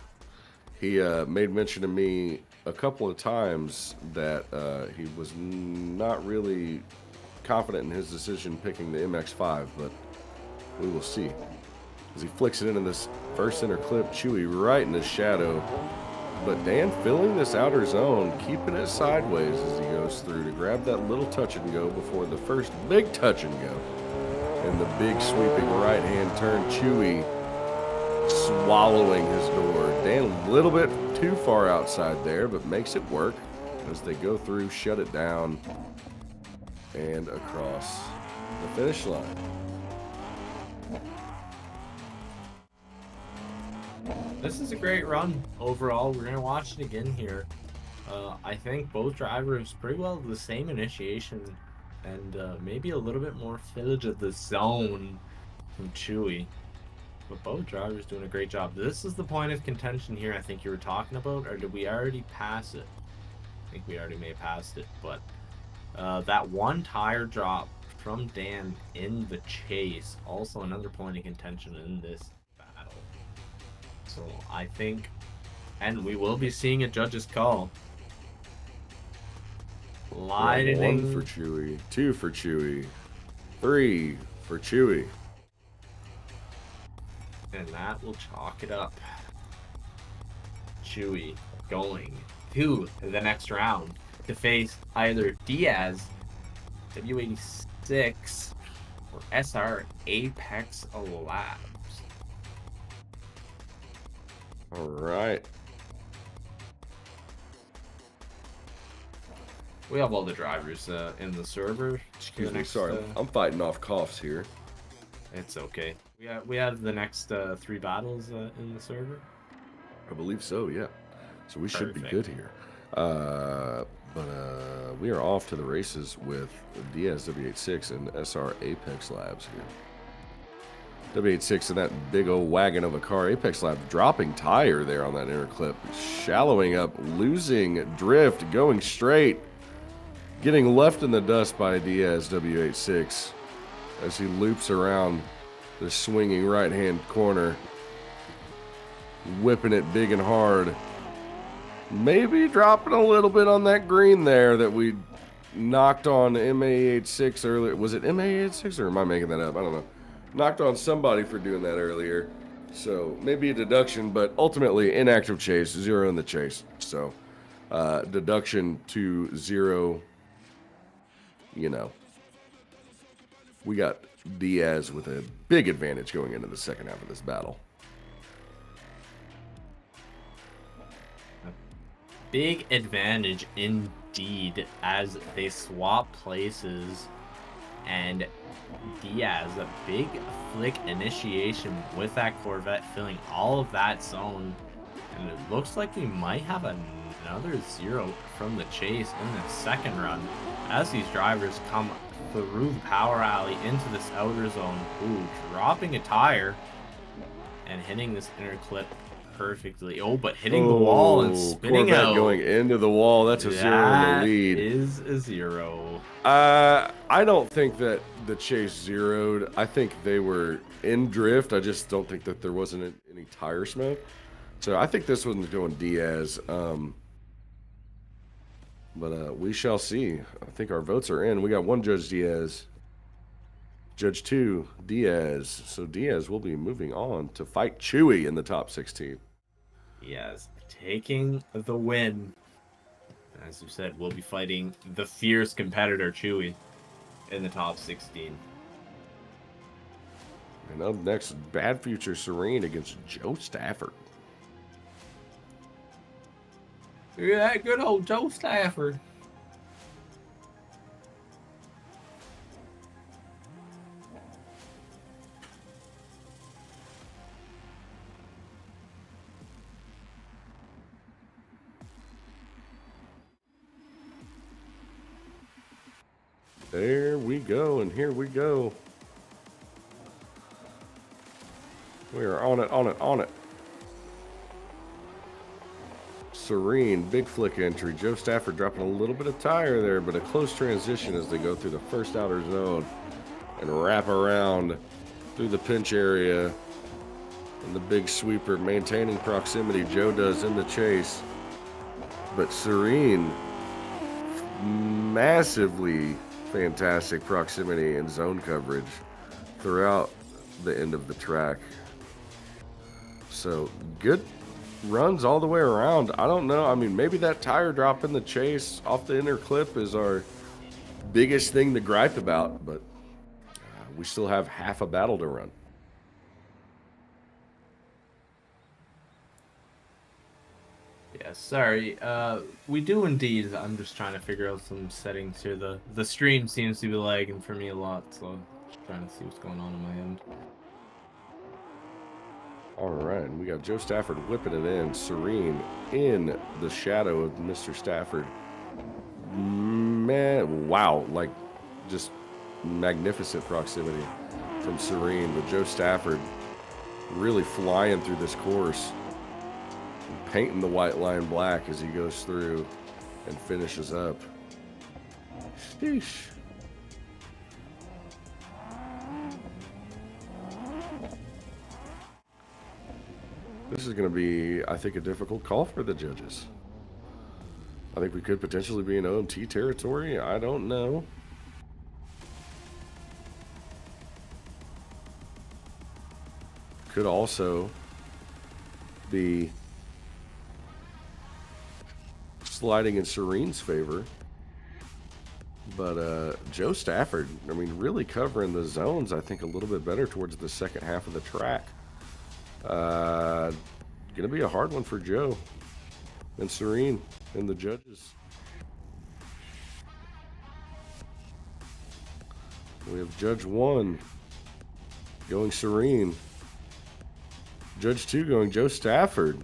He made mention to me a couple of times that he was not really confident in his decision picking the MX-5, but we will see. as he flicks it into this first center clip. Chewy right in the shadow. But Dan filling this outer zone, keeping it sideways as he goes through to grab that little touch and go before the first big touch and go. And the big sweeping right hand turn. Chewy swallowing his door. Dan a little bit too far outside there, but makes it work as they go through, shut it down, and across the finish line. This is a great run overall. We're going to watch it again here. I think both drivers pretty well the same initiation and maybe a little bit more fillage of the zone from Chewy. But both drivers doing a great job. This is the point of contention here I think you were talking about, or did we already pass it? I think we already may have passed it, but that one tire drop from Dan in the chase, also another point of contention in this battle. So I think, and we will be seeing a judge's call. Lightning. 1 for Chewy, 2 for Chewy, 3 for Chewy. And that will chalk it up. Chewy going to the next round to face either Diaz, W86, or SR Apex Labs. All right. We have all the drivers in the server. Excuse me, sorry. I'm fighting off coughs here. It's okay. We have the next 3 battles in the server. I believe so, yeah. So we should be Perfect. good here. But we are off to the races with Diaz W86 and SR Apex Labs here. W86 in that big old wagon of a car. Apex Lab dropping tire there on that inner clip. Shallowing up, losing drift, going straight. Getting left in the dust by Diaz W86 as he loops around the swinging right-hand corner. Whipping it big and hard. Maybe dropping a little bit on that green there that we knocked on MA86 earlier. Was it MA86 or am I making that up? I don't know. Knocked on somebody for doing that earlier. So maybe a deduction, but ultimately inactive chase, 0 in the chase. So deduction to 0, you know. We got Diaz with a big advantage going into the second half of this battle. Big advantage indeed as they swap places, and Diaz, a big flick initiation with that Corvette filling all of that zone, and it looks like we might have another 0 from the chase in the second run as these drivers come through the power alley into this outer zone. Ooh, dropping a tire and hitting this inner clip perfectly. Oh, but hitting the wall and spinning Corvette out. Going into the wall. That's a 0 in the lead. That is a 0. I don't think that the chase zeroed. I think they were in drift. I just don't think that there wasn't any tire smoke. So I think this one's going Diaz. But we shall see. I think our votes are in. We got 1 Judge Diaz. Judge 2, Diaz. So Diaz will be moving on to fight Chewy in the top 16. Yes, taking the win. As you said, we'll be fighting the fierce competitor Chewy in the top 16. And up next, Bad Future Serene against Joe Stafford. Yeah, good old Joe Stafford. There we go, and here we go. We are on it, on it, on it. Serene, big flick entry. Joe Stafford dropping a little bit of tire there, but a close transition as they go through the first outer zone and wrap around through the pinch area. And the big sweeper maintaining proximity. Joe does in the chase. But Serene, massively fantastic proximity and zone coverage throughout the end of the track. So good runs all the way around. I don't know. I mean, maybe that tire drop in the chase off the inner clip is our biggest thing to gripe about, but we still have half a battle to run. Yeah, sorry. We do indeed. I'm just trying to figure out some settings here. The stream seems to be lagging for me a lot, so just trying to see what's going on my end. All right, we got Joe Stafford whipping it in. Serene in the shadow of Mr. Stafford. Man, wow, like just magnificent proximity from Serene, but Joe Stafford really flying through this course, painting the white line black as he goes through and finishes up. Sheesh. This is going to be, I think, a difficult call for the judges. I think we could potentially be in OMT territory. I don't know. Could also be sliding in Serene's favor. But Joe Stafford, I mean, really covering the zones, I think, a little bit better towards the second half of the track. Gonna be a hard one for Joe and Serene and the judges. We have Judge 1 going Serene. Judge 2 going Joe Stafford.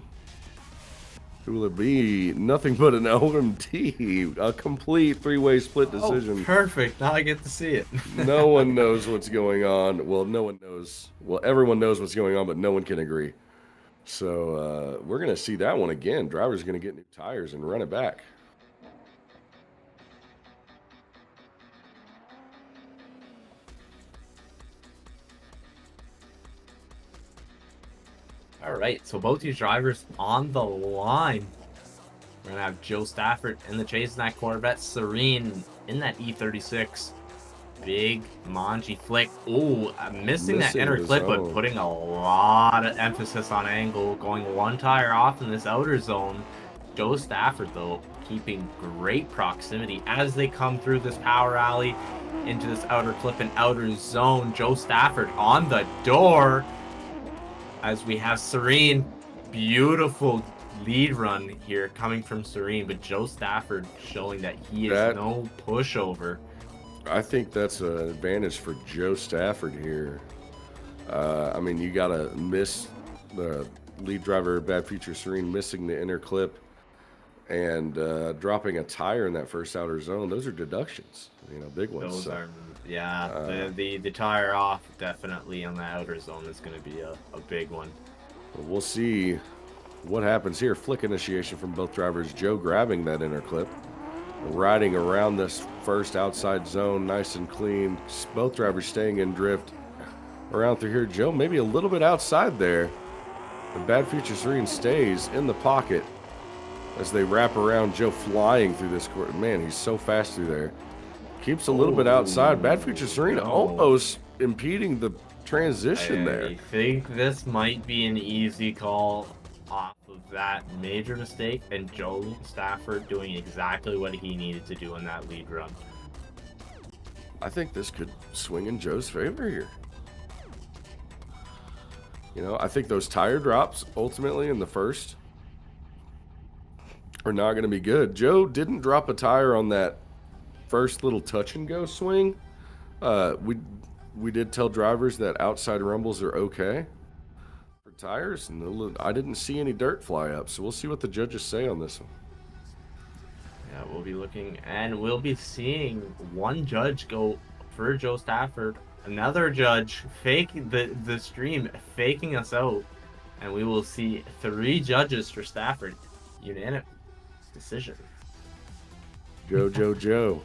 Who will it be? Nothing but an OMT. A complete three-way split decision. Oh, perfect. Now I get to see it. No one knows what's going on. Well, no one knows. Well, everyone knows what's going on, but no one can agree. So we're going to see that one again. Driver's going to get new tires and run it back. All right, so both these drivers on the line. We're going to have Joe Stafford in the chase in that Corvette. Serene in that E36. Big Manji flick. Ooh, missing that inner clip, but putting a lot of emphasis on angle. Going one tire off in this outer zone. Joe Stafford, though, keeping great proximity as they come through this power alley into this outer clip and outer zone. Joe Stafford on the door as we have Serene. Beautiful lead run here coming from Serene, but Joe Stafford showing that he is no pushover. I think that's an advantage for Joe Stafford here. I mean, you got to miss the lead driver, Bad Future Serene, missing the inner clip and dropping a tire in that first outer zone. Those are deductions, you know, big ones. Those are, yeah, the tire off definitely on the outer zone is going to be a big one. We'll see what happens here. Flick initiation from both drivers. Joe grabbing that inner clip, riding around this first outside zone nice and clean. Both drivers staying in drift around through here. Joe maybe a little bit outside there. The Bad Future Serene stays in the pocket as they wrap around. Joe flying through this court. Man, he's so fast through there. Keeps a little bit outside. Bad Future Serene almost impeding the transition there. I think this might be an easy call off of that major mistake, and Joe Stafford doing exactly what he needed to do in that lead run. I think this could swing in Joe's favor here. You know, I think those tire drops ultimately in the first are not going to be good. Joe didn't drop a tire on that first little touch and go swing. We did tell drivers that outside rumbles are okay for tires, and I didn't see any dirt fly up, so we'll see what the judges say on this one. Yeah, we'll be looking, and we'll be seeing one judge go for Joe Stafford, another judge faking the stream, faking us out, and we will see 3 judges for Stafford. Unanimous decision. Joe.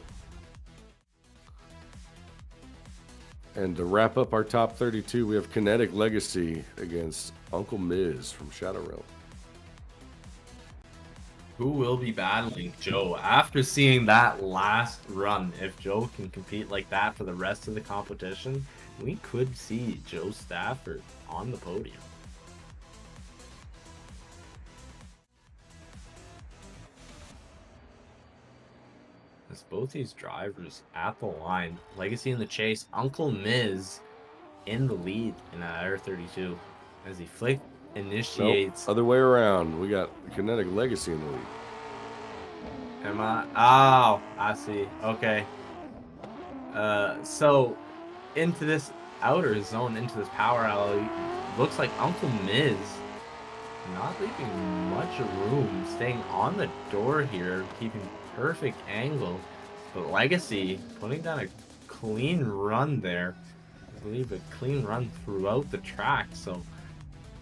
And to wrap up our top 32, we have Kinetic Legacy against Uncle Miz from Shadowrealm. Who will be battling Joe after seeing that last run? If Joe can compete like that for the rest of the competition, we could see Joe Stafford on the podium. As both these drivers at the line. Legacy in the chase. Uncle Miz in the lead in that R32 as he flick initiates. Nope, other way around. We got Kinetic Legacy in the lead. Am I? Oh, I see. Okay. So into this outer zone, into this power alley, looks like Uncle Miz not leaving much room, staying on the door here, keeping perfect angle. But Legacy putting down a clean run there. I believe a clean run throughout the track. So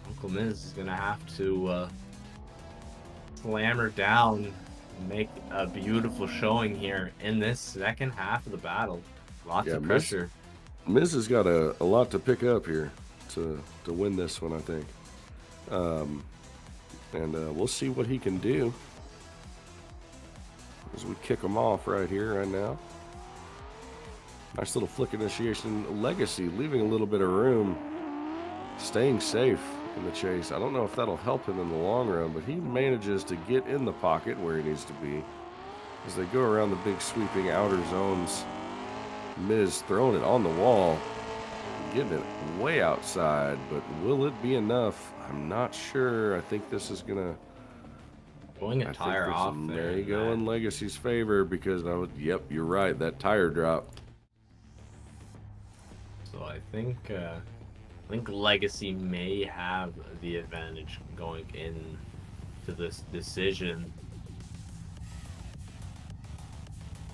Uncle Miz is gonna have to slam her down, make a beautiful showing here in this second half of the battle. Lots of pressure. Miz has got a lot to pick up here to win this one, I think. And we'll see what he can do as we kick him off right here, right now. Nice little flick initiation. Legacy leaving a little bit of room, staying safe in the chase. I don't know if that'll help him in the long run, but he manages to get in the pocket where he needs to be as they go around the big sweeping outer zones. Miz throwing it on the wall, getting it way outside, but will it be enough? I'm not sure. I think this is gonna going a tire off there. May go in Legacy's favor because yep, you're right, that tire drop. So I think Legacy may have the advantage going into this decision.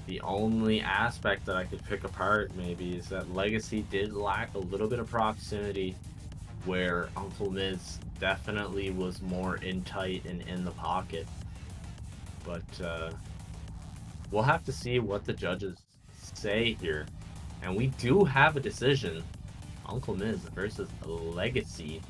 The only aspect that I could pick apart maybe is that Legacy did lack a little bit of proximity, where Uncle Miz definitely was more in tight and in the pocket. But we'll have to see what the judges say here. And we do have a decision. Uncle Miz versus Legacy.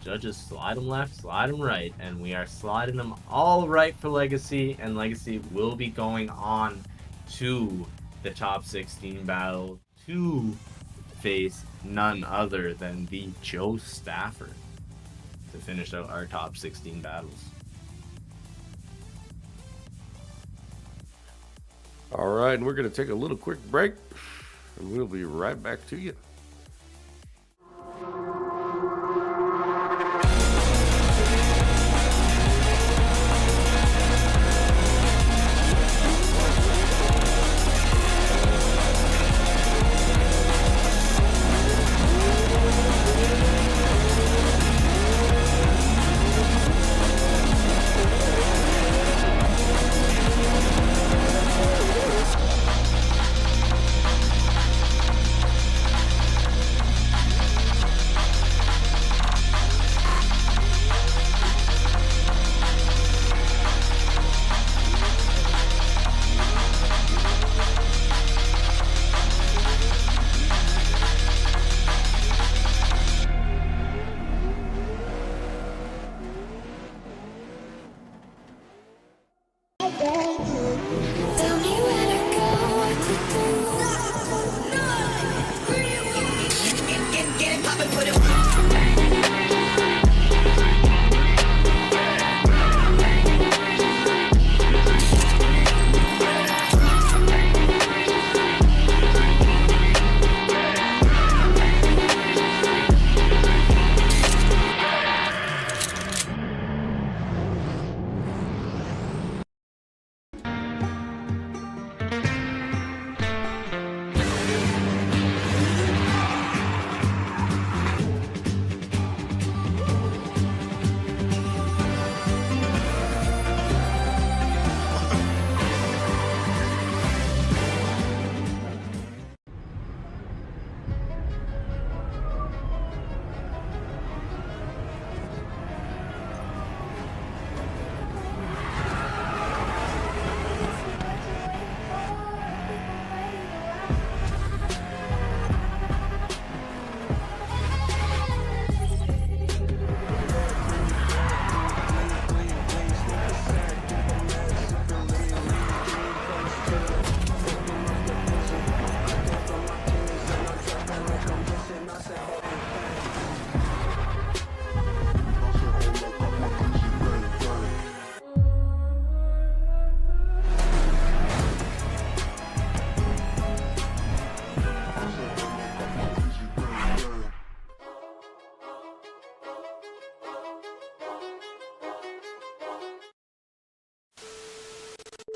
Judges slide him left, slide him right, and we are sliding them all right for Legacy, and Legacy will be going on to the top 16 battle to face none other than the Joe Stafford to finish out our top 16 battles. All right, and we're going to take a little quick break, and we'll be right back to you.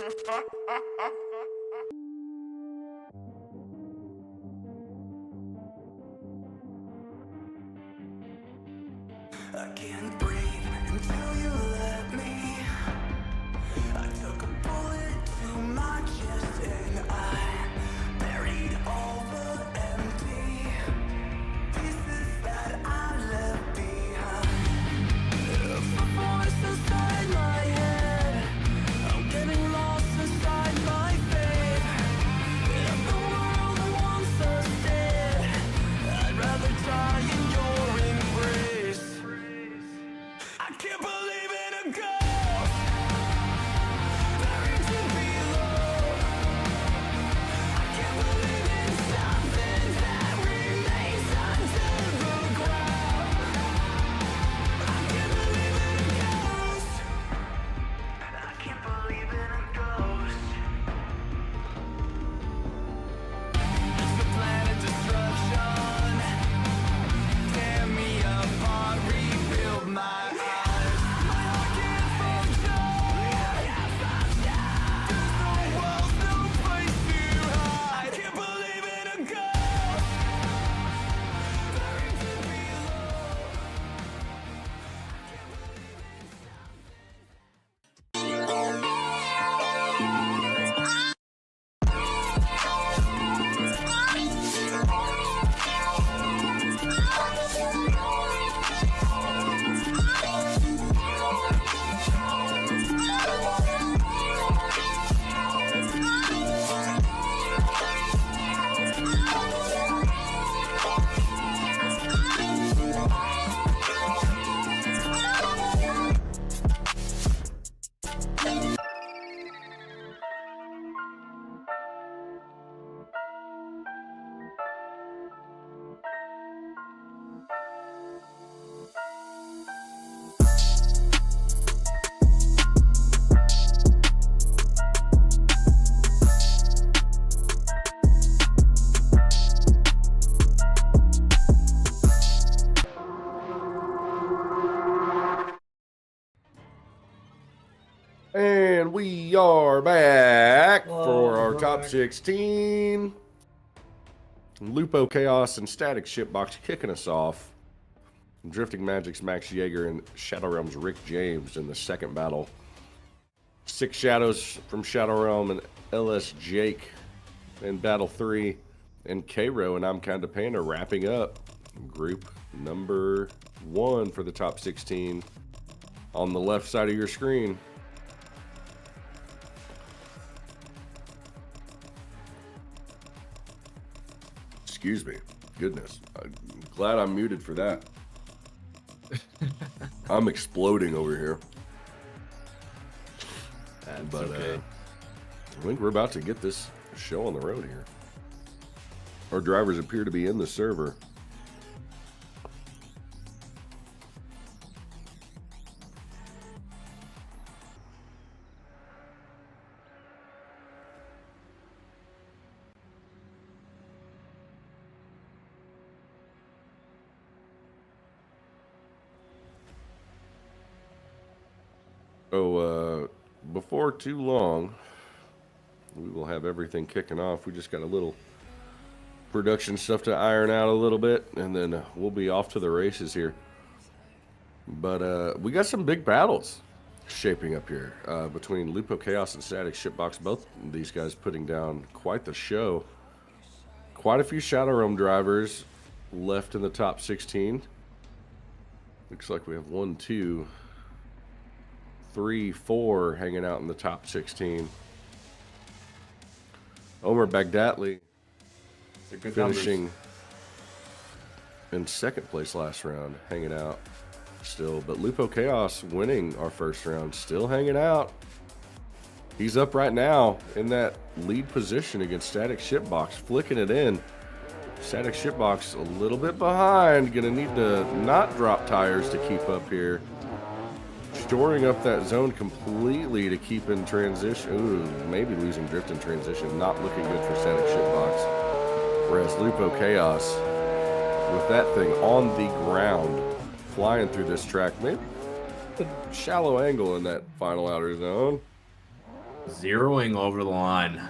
I can't breathe until you let me. I took a bullet to my chest and I buried all the empty pieces that I left behind. The voice inside my head, I'm getting lost inside my faith. If the world wants us dead, I'd rather die in your embrace. I can't believe in a ghost buried deep below. I can't believe in something that remains under the ground. I can't believe in a ghost. I can't believe in a ghost. It's the planet destruction. Tear me apart, rebuild my eyes. My heart can't function. There's no walls, no place to hide. I can't believe in a ghost buried deep below. And we are back for our top 16. Lupo Chaos and Static Shipbox kicking us off. Drifting Magic's Max Yeager and Shadowrealm's Rick James in the second battle. Six Shadows from Shadowrealm and LS Jake in battle 3. And Cairo and I'm Kinda Panda wrapping up group number 1 for the top 16 on the left side of your screen. Excuse me. Goodness. I'm glad I'm muted for that. I'm exploding over here. That's okay. I think we're about to get this show on the road here. Our drivers appear to be in the server. So, before too long, we will have everything kicking off. We just got a little production stuff to iron out a little bit, and then we'll be off to the races here. But we got some big battles shaping up here between Lupo Chaos and Static Shipbox. Both of these guys putting down quite the show. Quite a few Shadowrealm drivers left in the top 16. Looks like we have 1, 2, 3, 4 hanging out in the top 16. Omer Bagdatli finishing in second place last round, hanging out still. But Lupo Chaos winning our first round, still hanging out. He's up right now in that lead position against Static Shipbox, flicking it in. Static Shipbox a little bit behind, gonna need to not drop tires to keep up here. Shoring up that zone completely to keep in transition. Ooh, maybe losing drift in transition. Not looking good for Static Shipbox. Whereas Lupo Chaos, with that thing on the ground, flying through this track. Maybe a shallow angle in that final outer zone. Zeroing over the line.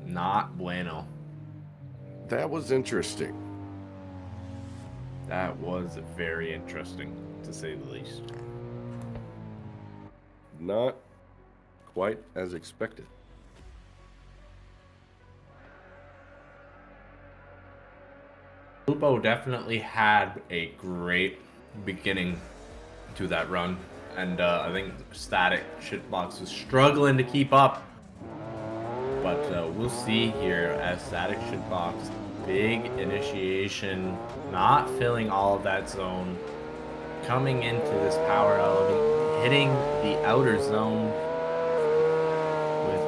Not bueno. That was interesting. That was very interesting, to say the least. Not quite as expected. Lupo definitely had a great beginning to that run, and I think Static Shitbox was struggling to keep up. But we'll see here as Static Shitbox, big initiation, not filling all of that zone, coming into this power element, hitting the outer zone with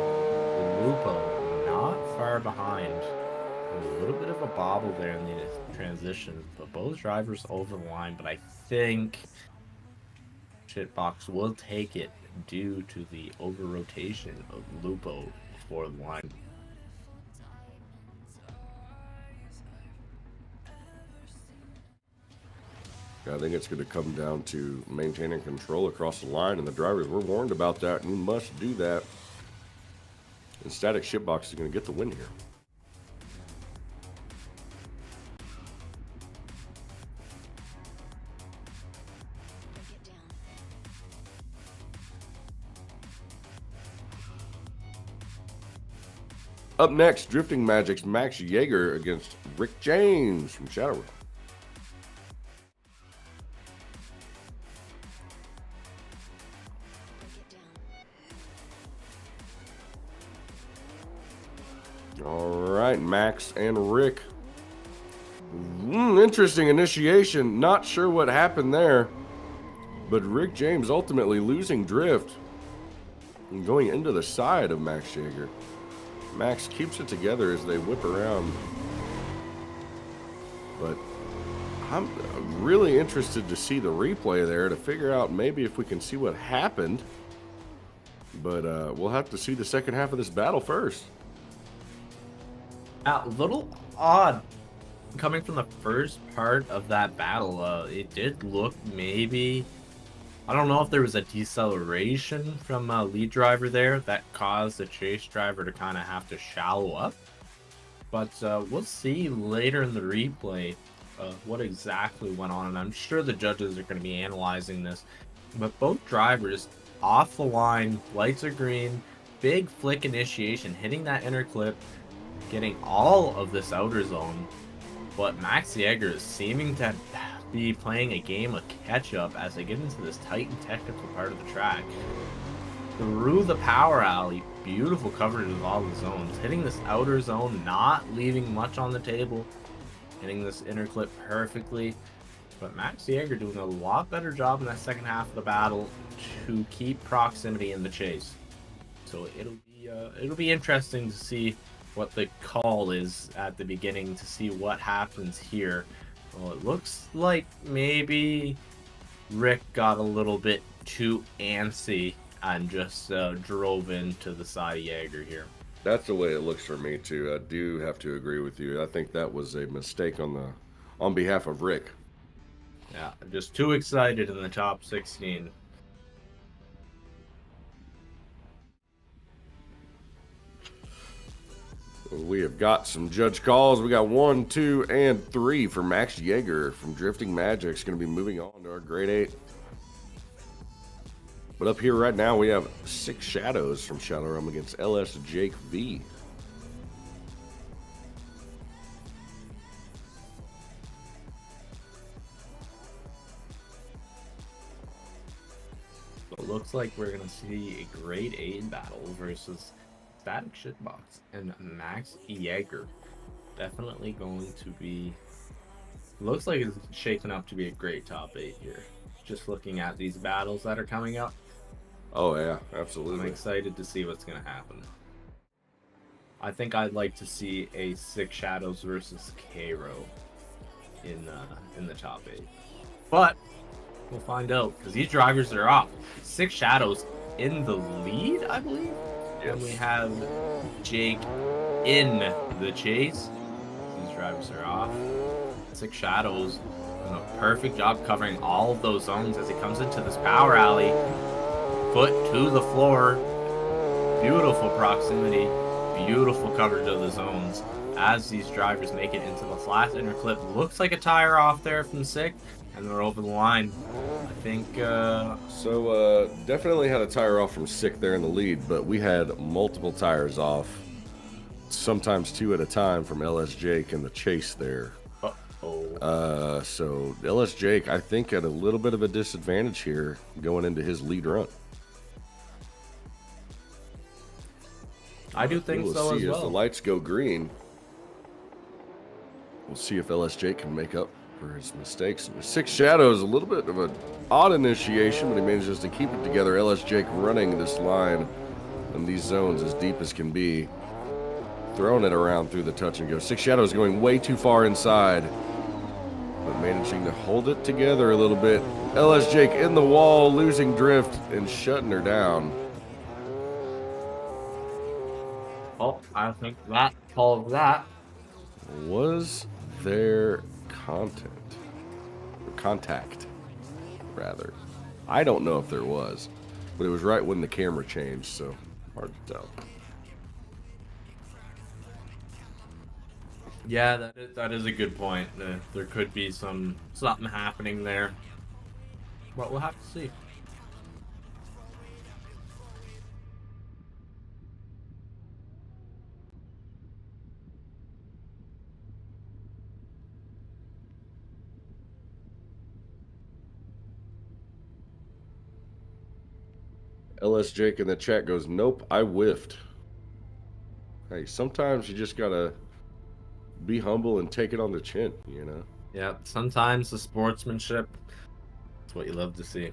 the Lupo not far behind. There's a little bit of a bobble there in the transition, but both drivers over the line. But I think Shitbox will take it due to the over rotation of Lupo for the line. I think it's going to come down to maintaining control across the line, and the drivers were warned about that, and you must do that. And Static Shitbox is going to get the win here. Up next, Drifting Magic's Max Yeager against Rick James from Shadowrealm. All right, Max and Rick. Interesting initiation. Not sure what happened there, but Rick James ultimately losing drift and going into the side of Max Yeager. Max keeps it together as they whip around. But I'm really interested to see the replay there to figure out maybe if we can see what happened. But we'll have to see the second half of this battle first. A little odd coming from the first part of that battle. It did look maybe, I don't know if there was a deceleration from a lead driver there that caused the chase driver to kind of have to shallow up. But we'll see later in the replay what exactly went on. And I'm sure the judges are going to be analyzing this. But both drivers off the line, lights are green, big flick initiation, hitting that inner clip, getting all of this outer zone. But Max Yeager is seeming to be playing a game of catch-up as they get into this tight and technical part of the track. Through the power alley, beautiful coverage of all the zones. Hitting this outer zone, not leaving much on the table. Hitting this inner clip perfectly. But Max Yeager doing a lot better job in that second half of the battle to keep proximity in the chase. So it'll be interesting to see what the call is at the beginning, to see what happens here. Well, it looks like maybe Rick got a little bit too antsy and just drove into the side of Yeager here. That's the way it looks for me too. I do have to agree with you. I think that was a mistake on behalf of Rick. Yeah, just too excited in the top 16. We have got some judge calls. We got 1, 2, and 3 for Max Yeager from Drifting Magic. Is going to be moving on to our grade 8. But up here right now, we have 6 Shadows from Shadowrealm against LS Jake V. So it looks like we're going to see a grade 8 battle versus Static Shitbox and Max Yeager. Definitely going to be, looks like it's shaping up to be a great top 8 here. Just looking at these battles that are coming up. Oh yeah, absolutely. I'm excited to see what's going to happen. I think I'd like to see a 6 Shadows versus Cairo in the top 8. But we'll find out, because these drivers are off. 6 Shadows in the lead, I believe. Yes. And we have Jake in the chase. These drivers are off. 6 Shadows doing a perfect job covering all of those zones as he comes into this power alley. Foot to the floor. Beautiful proximity, beautiful coverage of the zones as these drivers make it into this last inner clip. Looks like a tire off there from Sick, and they're over the line. I think, So, definitely had a tire off from Sick there in the lead, but we had multiple tires off, sometimes 2 at a time from LS Jake in the chase there. So LS Jake, I think, at a little bit of a disadvantage here going into his lead run. I do think We'll so see as as the well. lights go green. We'll see if LS Jake can make up for his mistakes. Six Shadows, a little bit of an odd initiation, but he manages to keep it together. LS Jake running this line in these zones as deep as can be. Throwing it around through the touch and go. Six Shadows going way too far inside, but managing to hold it together a little bit. LS Jake in the wall, losing drift and shutting her down. Oh, I think that call of that. Was there contact, rather? I don't know if there was, but it was right when the camera changed, so hard to tell. Yeah, that is a good point. There could be something happening there, but we'll have to see. LS Jake in the chat goes, nope, I whiffed. Hey, sometimes you just gotta be humble and take it on the chin, you know? Yeah, sometimes the sportsmanship, it's what you love to see.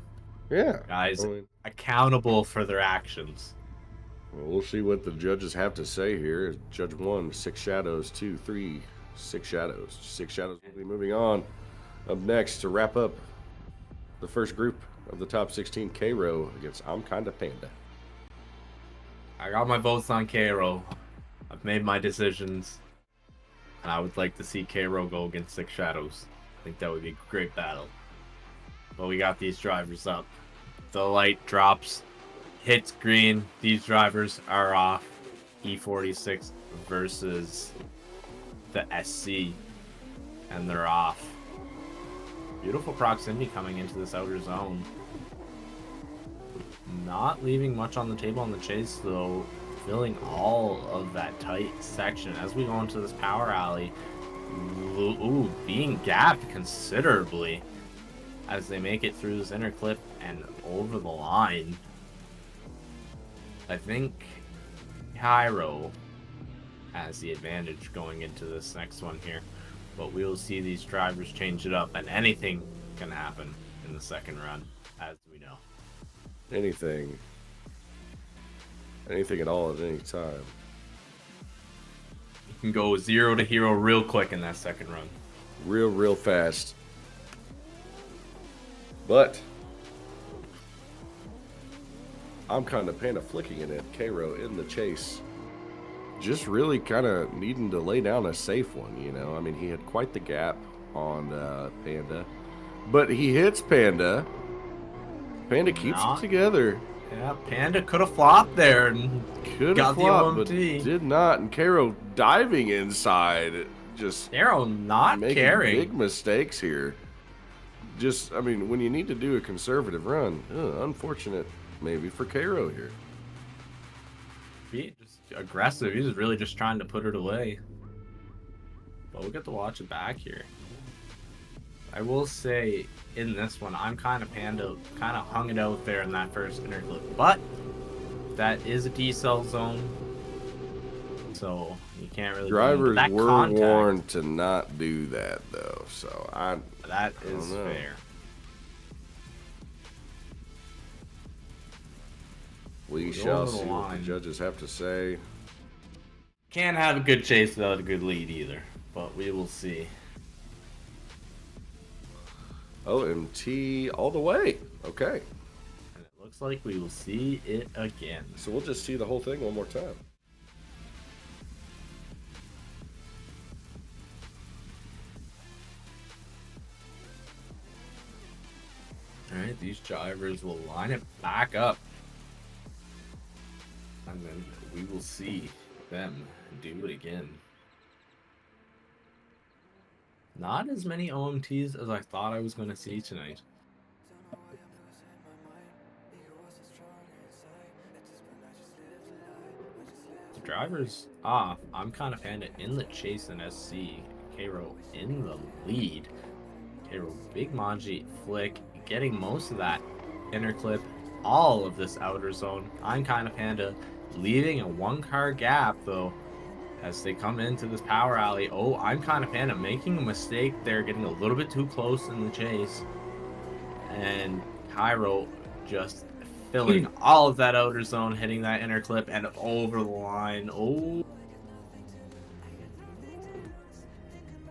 Yeah. Guys I mean, accountable for their actions. well, we'll see what the judges have to say here. Judge 1, 6 Shadows, 2, 3, 6 Shadows. 6 Shadows will be moving on. Up next to wrap up the first group of the top 16, K-Row against I'm Kinda Panda. I got my votes on K-Row. I've made my decisions. And I would like to see K-Row go against Six Shadows. I think that would be a great battle. But we got these drivers up. The light drops, hits green. These drivers are off. E46 versus the SC. And they're off. Beautiful proximity coming into this outer zone. Not leaving much on the table on the chase, though. Filling all of that tight section as we go into this power alley. Ooh, being gapped considerably as they make it through this inner clip and over the line. I think Cairo has the advantage going into this next one here, but we will see these drivers change it up, and anything can happen in the second run, as we know. Anything at all at any time. You can go 0 to hero real quick in that second run. Real fast. But I'm Kinda Panda flicking it at K-Row in the chase. Just really kind of needing to lay down a safe one, you know? I mean, he had quite the gap on Panda. But he hits Panda. Panda keeps it together. Yeah, Panda could have flopped there and Could have got the flopped, but OMT. did not. And K-Row diving inside. Just Arrow not making caring. big mistakes here. Just, I mean, when you need to do a conservative run, unfortunate maybe for K-Row here. Be just aggressive. He's really just trying to put it away. But we'll get to watch it back here. I will say in this one, I'm kind of hung it out there in that first inner clip. But that is a decel zone. So you can't really Drivers that were contact, warned to not do that, though. So that I is don't know. fair. We We're shall over the see what the line. judges have to say. Can't have a good chase without a good lead either. But we will see. OMT all the way. Okay. And it looks like we will see it again. So we'll just see the whole thing one more time. Alright, these drivers will line it back up. And then we will see them do it again. Not as many OMTs as I thought I was going to see tonight. The drivers off. I'm kind of Panda in the chase in SC. Cairo in the lead. Cairo, big Manji flick, getting most of that inner clip, all of this outer zone. I'm kind of Panda leaving a 1-car gap though as they come into this power alley. Oh, I'm kind of Panda making a mistake there, getting a little bit too close in the chase. And Cairo just filling all of that outer zone, hitting that inner clip and over the line. Oh.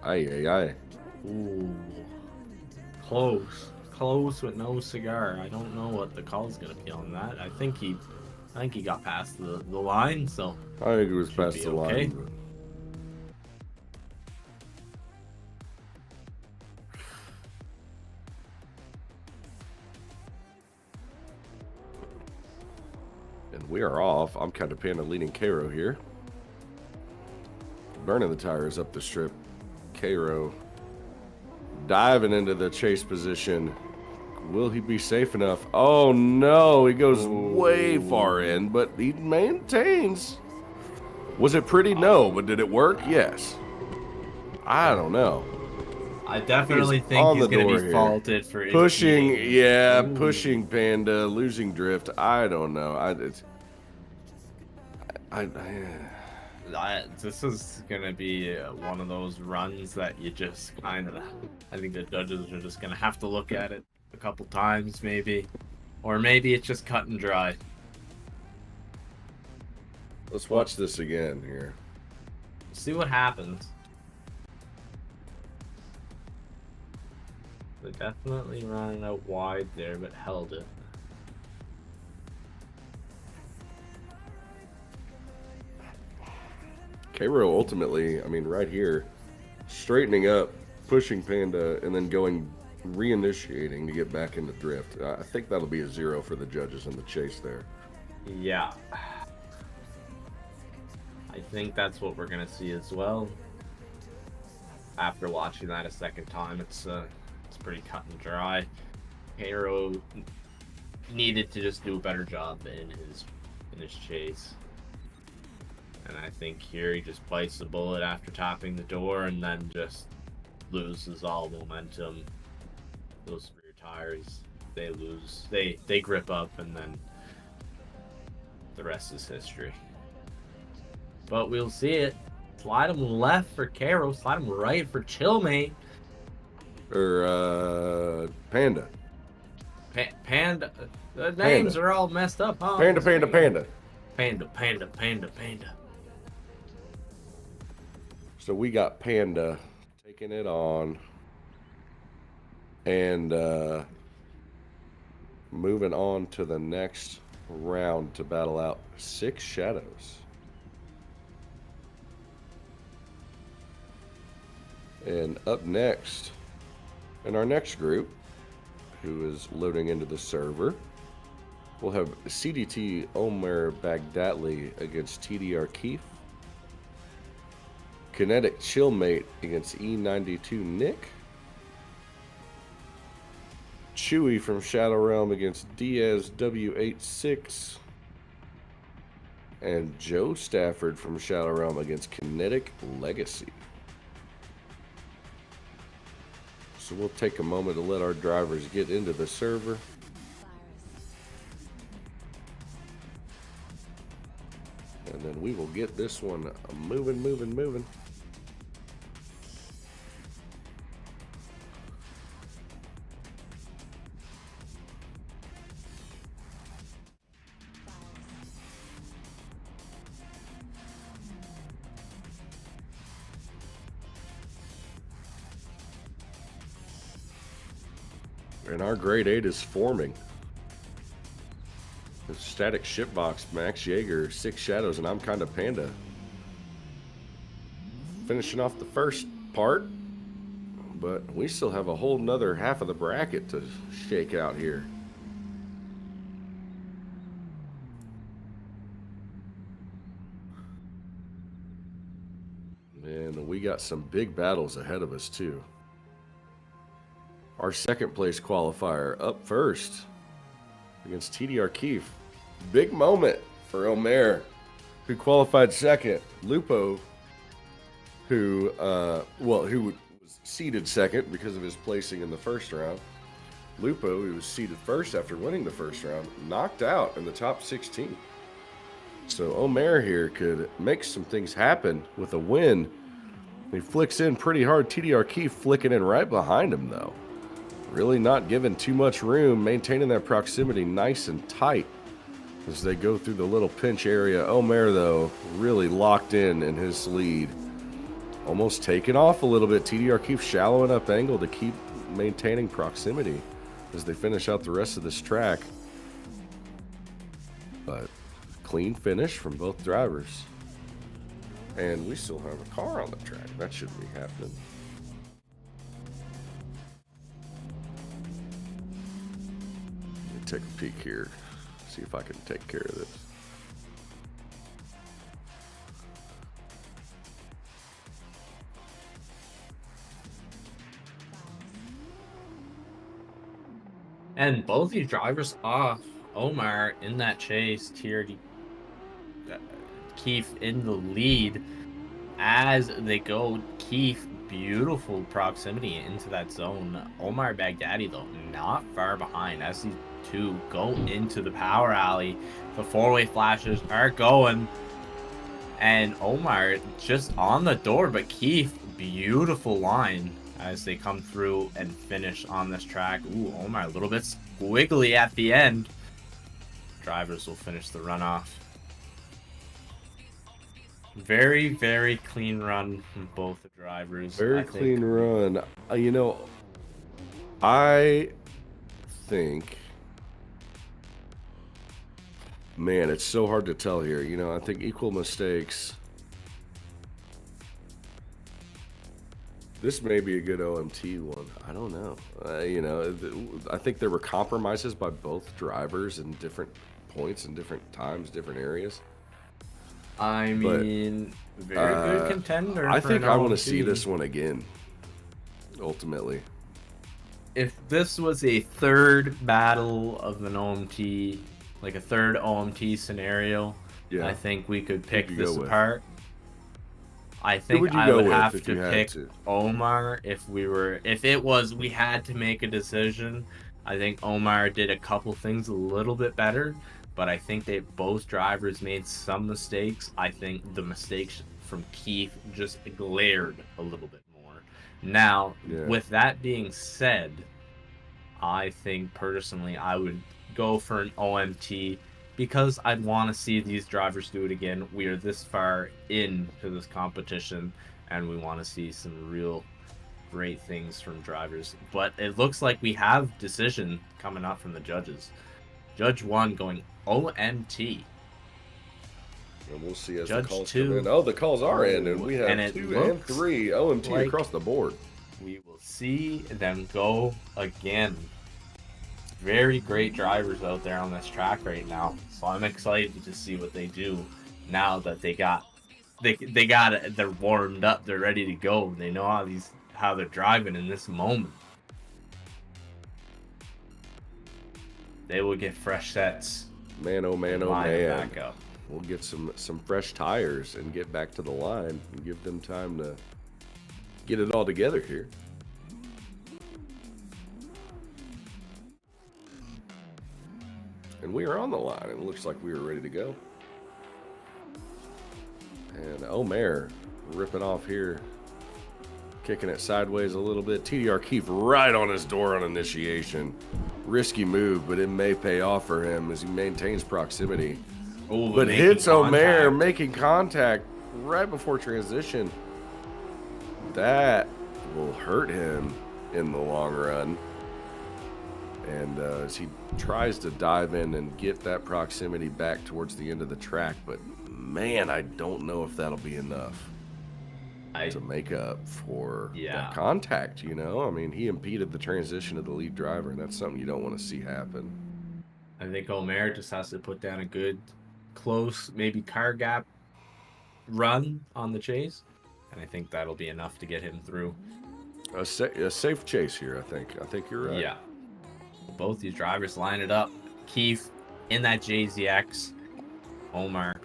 Aye. Ooh. Close with no cigar. I don't know what the call's gonna be on that. I think he got past the line, so I think it was past be the okay. line. And we are off. I'm kind of Panda leading Cairo here. Burning the tires up the strip. Cairo diving into the chase position. Will he be safe enough? Oh no, he goes way far in, but he maintains. Was it pretty? No, but did it work? Yes. I don't know. I definitely think on he's the going to door be here. pushing for Pushing, impeding. yeah, Ooh. pushing Panda, losing drift. I don't know. This is going to be one of those runs that you just kind of, I think the judges are just going to have to look at it a couple times maybe. Or maybe it's just cut and dry. Let's watch this again here. See what happens. They definitely ran out wide there, but held it. Cairo ultimately, I mean, right here, straightening up, pushing Panda, and then going reinitiating to get back into drift. I think that'll be a 0 for the judges in the chase there. Yeah. I think that's what we're gonna see as well. After watching that a second time, it's pretty cut and dry. Cairo needed to just do a better job in his chase. And I think here he just bites the bullet after tapping the door and then just loses all momentum. Those rear tires, they grip up, and then the rest is history. But we'll see it. Slide him left for Cairo, slide him right for Chillmate. Or, Panda. Panda. The names are all messed up, huh? Panda. Panda. So we got Panda taking it on and moving on to the next round to battle out 6 Shadows. And up next, in our next group, who is loading into the server, we'll have CDT Omer Bagdatli against TDR Keith, Kinetic Chillmate against E92 Nick, Chewy from Shadowrealm against Diaz W86, and Joe Stafford from Shadowrealm against Kinetic Legacy. So we'll take a moment to let our drivers get into the server. And then we will get this one moving. And our grade 8 is forming. The static shipbox, Max Jaeger, 6 Shadows, and I'm kind of Panda. Finishing off the first part, but we still have a whole nother half of the bracket to shake out here. And we got some big battles ahead of us, too. Our second place qualifier up first against TDR Keefe. Big moment for Omer, who qualified second. Lupo, who was seeded second because of his placing in the first round. Lupo, who was seeded first after winning the first round, knocked out in the top 16. So Omer here could make some things happen with a win. He flicks in pretty hard. TDR Keefe flicking in right behind him, though. Really not giving too much room, maintaining that proximity nice and tight as they go through the little pinch area. Omer, though, really locked in his lead. Almost taken off a little bit. TDR Keefe shallowing up angle to keep maintaining proximity as they finish out the rest of this track. But clean finish from both drivers. And we still have a car on the track. That shouldn't be happening. Let me take a peek here. See if I can take care of this. And both these drivers off. Omar in that chase, Keefe in the lead as they go. Keefe, beautiful proximity into that zone. Omar Baghdadi, though, not far behind as these two go into the power alley. The four-way flashes are going. And Omar just on the door, but Keefe, beautiful line as they come through and finish on this track. Ooh, Omar a little bit squiggly at the end. Drivers will finish the runoff. Very, very clean run from both the drivers. Very clean run. You know, I think, man, it's so hard to tell here. You know, I think equal mistakes. This may be a good OMT one. I don't know. You know, I think there were compromises by both drivers in different points and different times, different areas. I mean, very good contender. I think I want to see this one again, ultimately. If this was a third battle of an OMT, like a third OMT scenario, I think we could pick this apart. I think I would have to pick Omar if we had to make a decision. I think Omar did a couple things a little bit better, but I think that both drivers made some mistakes. I think the mistakes from Keefe just glared a little bit more. Now, with that being said, I think personally I would go for an OMT because I'd want to see these drivers do it again. We are this far into this competition, and we want to see some real great things from drivers. But it looks like we have decision coming up from the judges. Judge 1 going OMT. And we'll see as Judge the calls 2. come in. Oh, the calls are in, and we have 2 and 3 OMT like across the board. We will see them go again. Very great drivers out there on this track right now, so I'm excited to see what they do now that they're warmed up, they're ready to go. They know how they're driving in this moment. They will get fresh sets. Man, oh man, oh man. Back up. We'll get some fresh tires and get back to the line and give them time to get it all together here. And we are on the line. It looks like we are ready to go. And Omer ripping off here. Kicking it sideways a little bit. TDR Keefe right on his door on initiation. Risky move, but it may pay off for him as he maintains proximity. Ooh, but hits Omer making contact right before transition. That will hurt him in the long run. And as he tries to dive in and get that proximity back towards the end of the track, but man, I don't know if that'll be enough to make up for that contact, you know? I mean, he impeded the transition of the lead driver, and that's something you don't want to see happen. I think Omer just has to put down a good, close, maybe car gap run on the chase. And I think that'll be enough to get him through. A safe chase here, I think. I think you're right. Yeah. Both these drivers line it up. Keith in that JZX. Omar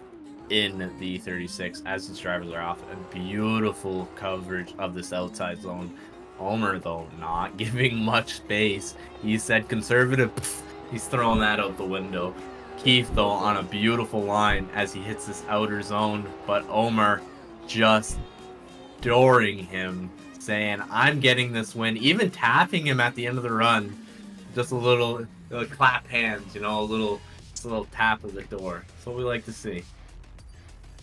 in the 36 as these drivers are off. A beautiful coverage of this outside zone. Omar, though, not giving much space. He said conservative. Pff, he's throwing that out the window. Keith, though, on a beautiful line as he hits this outer zone. But Omar just adoring him, saying, I'm getting this win. Even tapping him at the end of the run. Just a little clap hands, you know, a little tap of the door. That's what we like to see.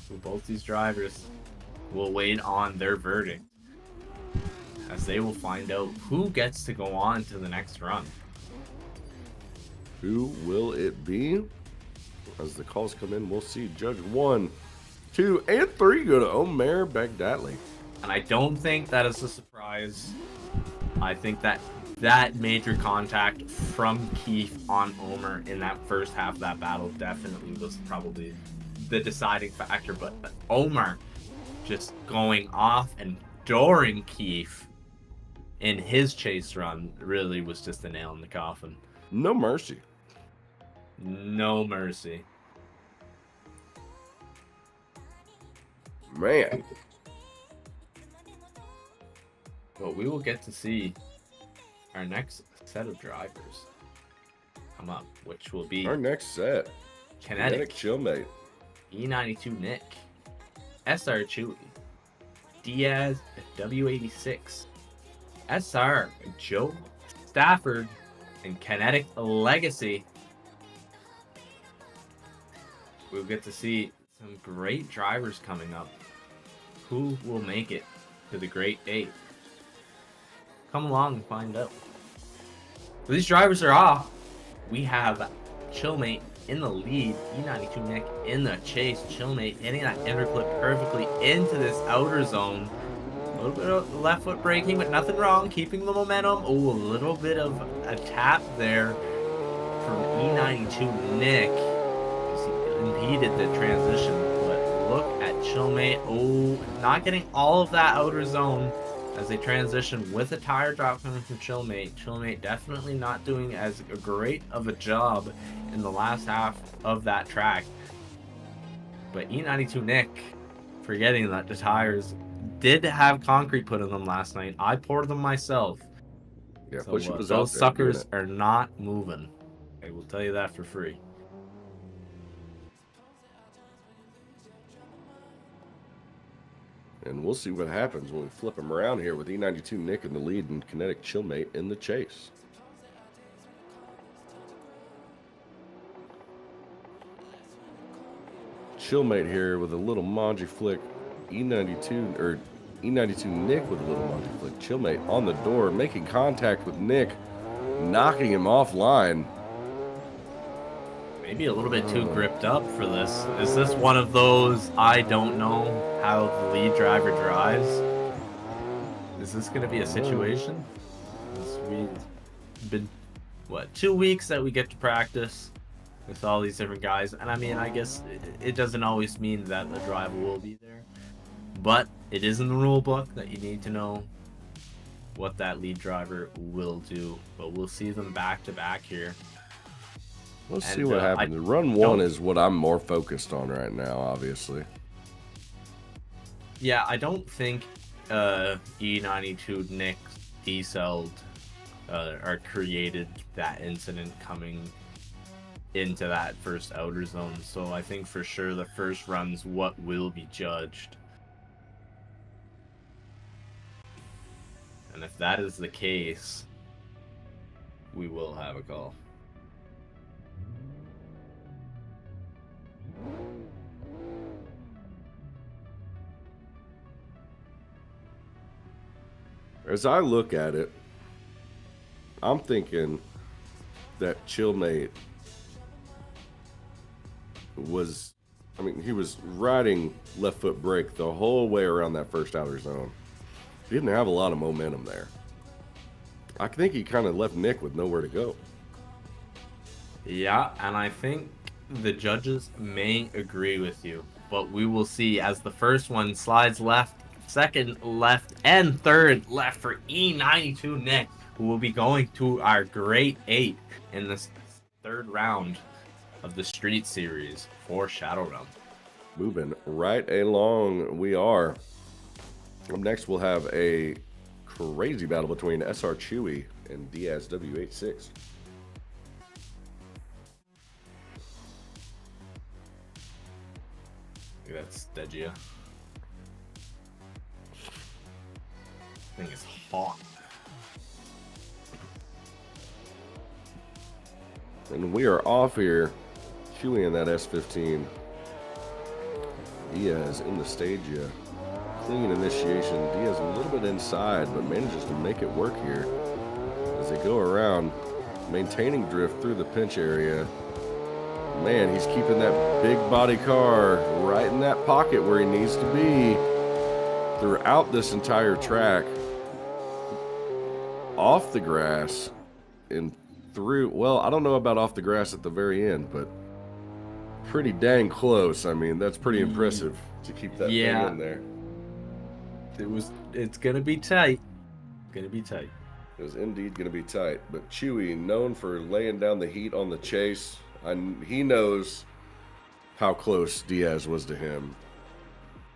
So both these drivers will wait on their verdict, as they will find out who gets to go on to the next run. Who will it be? As the calls come in, we'll see Judge 1, 2, and 3 go to Omer Baghdadli. And I don't think that is a surprise. I think that major contact from Keith on Omer in that first half of that battle definitely was probably the deciding factor. But Omer just going off and dooring Keith in his chase run really was just a nail in the coffin. No mercy. No mercy. Man. But we will get to see our next set of drivers come up, which will be Our next set. Kinetic, Chillmate. E92 Nick, SR Chewy, Diaz W86, SR Joe Stafford, and Kinetic Legacy. We'll get to see some great drivers coming up. Who will make it to the great eight? Come along and find out. So these drivers are off. We have Chillmate in the lead, E92 Nick in the chase. Chillmate hitting that interclip perfectly into this outer zone. A little bit of left foot braking, but nothing wrong. Keeping the momentum. Oh, a little bit of a tap there from E92 Nick. He impeded the transition, but look at Chillmate. Oh, not getting all of that outer zone as they transition with a tire drop coming from Chillmate. Chillmate definitely not doing as great of a job in the last half of that track. But E92 Nick, forgetting that the tires did have concrete put in them last night. I poured them myself. Yeah, So Bushy was those out there doing suckers it. are not moving. I will tell you that for free. And we'll see what happens when we flip him around here with E92 Nick in the lead and Kinetic Chillmate in the chase. Chillmate here with a little Manji flick. E92 Nick with a little Manji flick. Chillmate on the door, making contact with Nick, knocking him offline. Maybe a little bit too gripped up for this. Is this one of those I don't know how the lead driver drives? Is this going to be a situation? We've been, 2 weeks that we get to practice with all these different guys. And I mean, I guess it doesn't always mean that the driver will be there. But it is in the rule book that you need to know what that lead driver will do. But we'll see them back to back here. Let's see what happens. Run 1 is what I'm more focused on right now, obviously. Yeah, I don't think E92 Nick decelled or created that incident coming into that first outer zone. So I think for sure the first run's what will be judged. And if that is the case, we will have a call. As I look at it, I'm thinking that Chillmate was, he was riding left foot brake the whole way around that first outer zone. He didn't have a lot of momentum there. I think he kind of left Nick with nowhere to go. Yeah, and I think the judges may agree with you, but we will see as the first one slides left second left and third left for E92 Nick, who will be going to our Great 8 in this third round of the Street Series for Shadowrealm. Moving right along, we are. Up next, we'll have a crazy battle between SR Chewy and Diaz W86. That's Degia. Thing is hot. And we are off here. Chewy in that S15. Diaz in the stage, yeah. Clean initiation. Diaz a little bit inside, but manages to make it work here as they go around, maintaining drift through the pinch area. Man, he's keeping that big body car right in that pocket where he needs to be throughout this entire track. Off the grass and through, well, I don't know about off the grass at the very end, but pretty dang close. I mean, that's pretty impressive to keep that thing in there. It's gonna be tight. It was indeed gonna be tight. But Chewy, known for laying down the heat on the chase, and he knows how close Diaz was to him.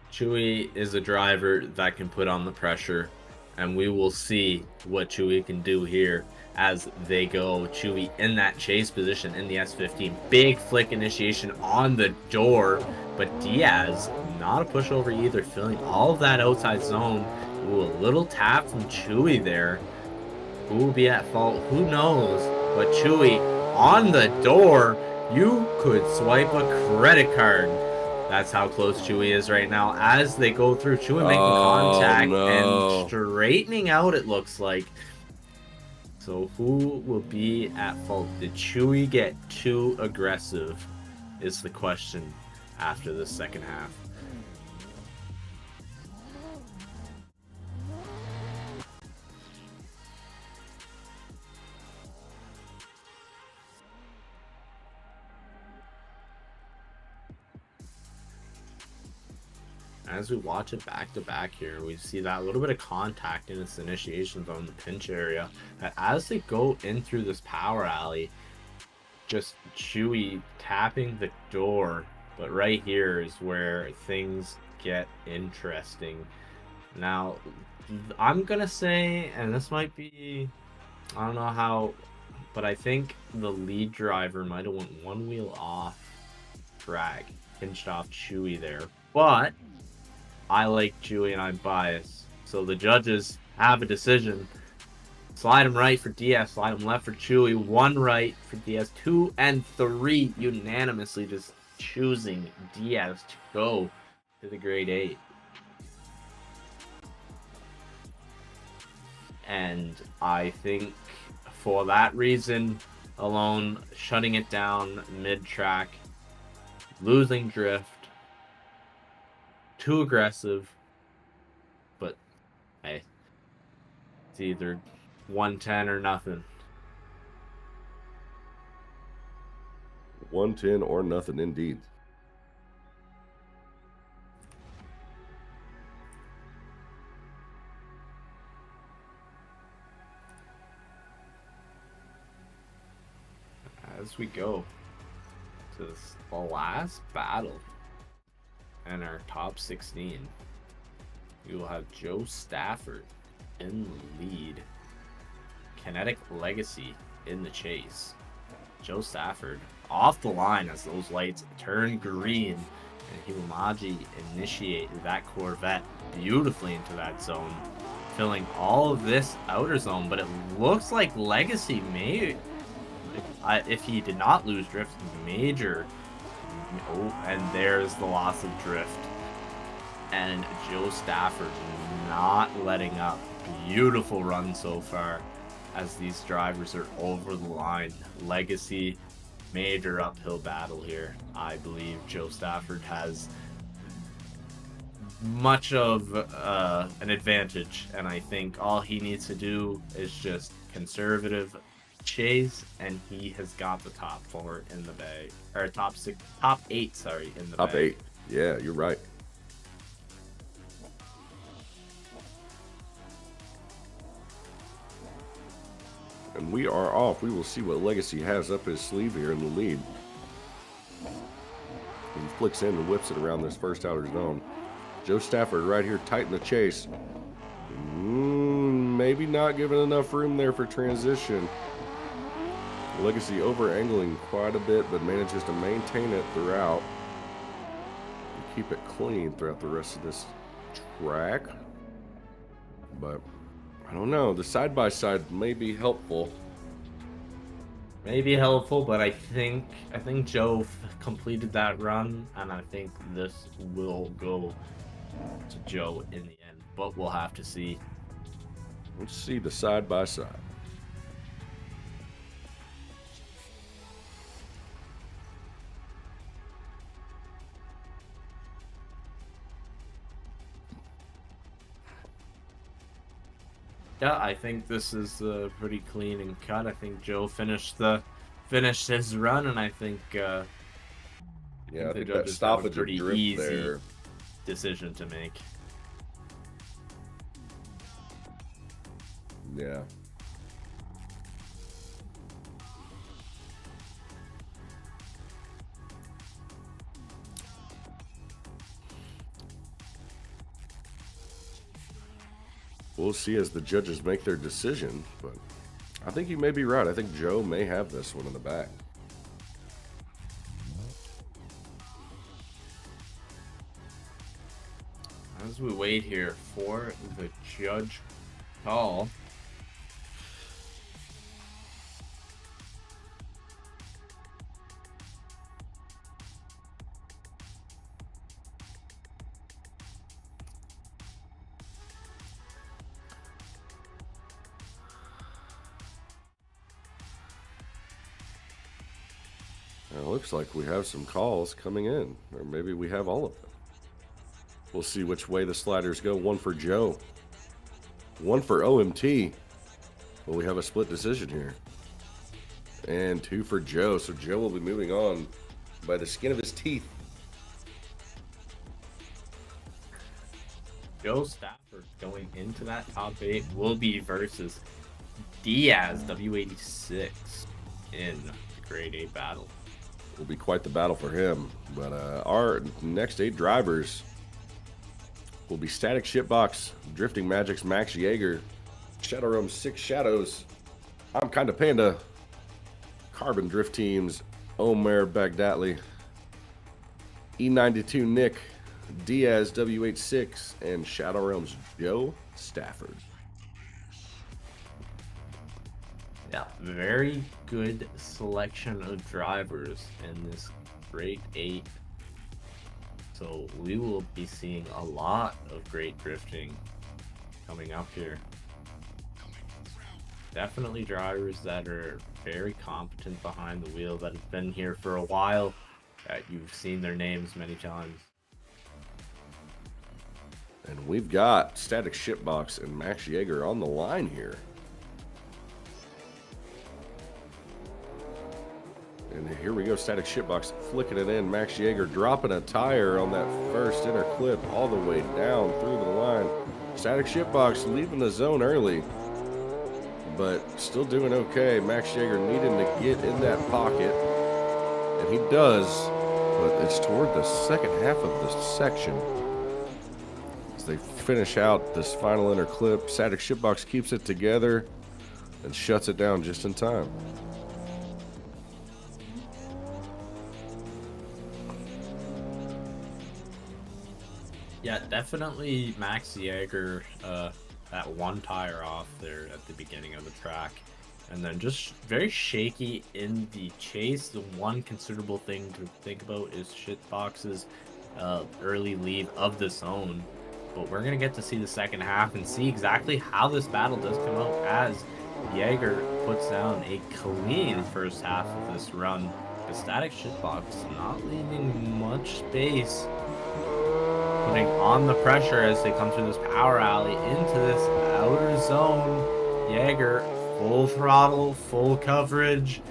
Chewy is a driver that can put on the pressure, and we will see what Chewy can do here as they go. Chewy in that chase position in the S15. Big flick initiation on the door, but Diaz, not a pushover either, filling all of that outside zone. Ooh, a little tap from Chewy there. Who will be at fault? Who knows? But Chewy on the door. You could swipe a credit card. That's how close Chewy is right now as they go through. Chewy making contact and straightening out, it looks like. So who will be at fault? Did Chewy get too aggressive is the question after the second half. As we watch it back to back here, we see that little bit of contact in its initiations on the pinch area. But as they go in through this power alley, just Chewy tapping the door. But right here is where things get interesting. Now, I'm gonna say, and this might be, I don't know how, but I think the lead driver might have went one wheel off track, pinched off Chewy there. But I like Chewy and I'm biased. So the judges have a decision. Slide him right for Diaz, slide him left for Chewy. One right for Diaz. 2 and 3 unanimously just choosing Diaz to go to the grade 8. And I think for that reason alone, shutting it down mid-track, losing drift, too aggressive, but hey, it's either 110 or nothing. 110 or nothing indeed. As we go to the last battle and our top 16, we will have Joe Stafford in the lead, Kinetic Legacy in the chase. Joe Stafford off the line as those lights turn green, and Himaji initiate that Corvette beautifully into that zone, filling all of this outer zone. But it looks like Legacy may, if he did not lose drift, major. Oh, and there's the loss of drift. And Joe Stafford not letting up. Beautiful run so far as these drivers are over the line. Legacy, major uphill battle here. I believe Joe Stafford has much of an advantage, and I think all he needs to do is just conservative chase, and he has got the top 4 in the bag, or top 8, sorry, in the top bag. 8. Yeah, you're right. we are off. We will see what Legacy has up his sleeve here in the lead. He flicks in and whips it around this first outer zone. Joe Stafford right here tight in the chase. Maybe not giving enough room there for transition. Legacy over angling quite a bit, but manages to maintain it throughout. And keep it clean throughout the rest of this track. But I don't know. The side-by-side may be helpful. Maybe helpful, but I think Joe completed that run, and I think this will go to Joe in the end. But we'll have to see. Let's see the side-by-side. Yeah, I think this is pretty clean and cut. I think Joe finished his run, and I think Yeah, I think the that judges have a stoppage of pretty drift easy there. decision to make. Yeah. We'll see as the judges make their decision, but I think you may be right. I think Joe may have this one in the back. As we wait here for the judge call. It looks like we have some calls coming in, or maybe we have all of them. We'll see which way the sliders go. One for Joe, one for OMT. Well, we have a split decision here. And two for Joe. So Joe will be moving on by the skin of his teeth. Joe Stafford going into that top 8 will be versus Diaz W86 in the grade 8 battle. Will be quite the battle for him. But our next 8 drivers will be Static Shipbox, Drifting Magic's Max Yeager, Shadowrealm 6 Shadows, I'm Kinda Panda, Carbon Drift Teams, Omer Bagdatli, E92 Nick, Diaz W86, and Shadowrealm's Joe Stafford. Yeah, very good selection of drivers in this grade 8. So we will be seeing a lot of great drifting coming up here. Definitely drivers that are very competent behind the wheel, that have been here for a while, that you've seen their names many times. And we've got Static Shipbox and Max Yeager on the line here. And here we go, Static Shipbox flicking it in. Max Yeager dropping a tire on that first inner clip all the way down through the line. Static Shipbox leaving the zone early, but still doing okay. Max Yeager needing to get in that pocket, and he does, but it's toward the second half of this section. As they finish out this final inner clip, Static Shipbox keeps it together and shuts it down just in time. Yeah, definitely Max Yeager, that one tire off there at the beginning of the track. And then just very shaky in the chase. The one considerable thing to think about is Shitbox's early lead of the zone. But we're going to get to see the second half and see exactly how this battle does come out as Yeager puts down a clean first half of this run. The Static Shitbox not leaving much space, putting on the pressure as they come through this power alley into this outer zone. Yeager, full throttle, full coverage,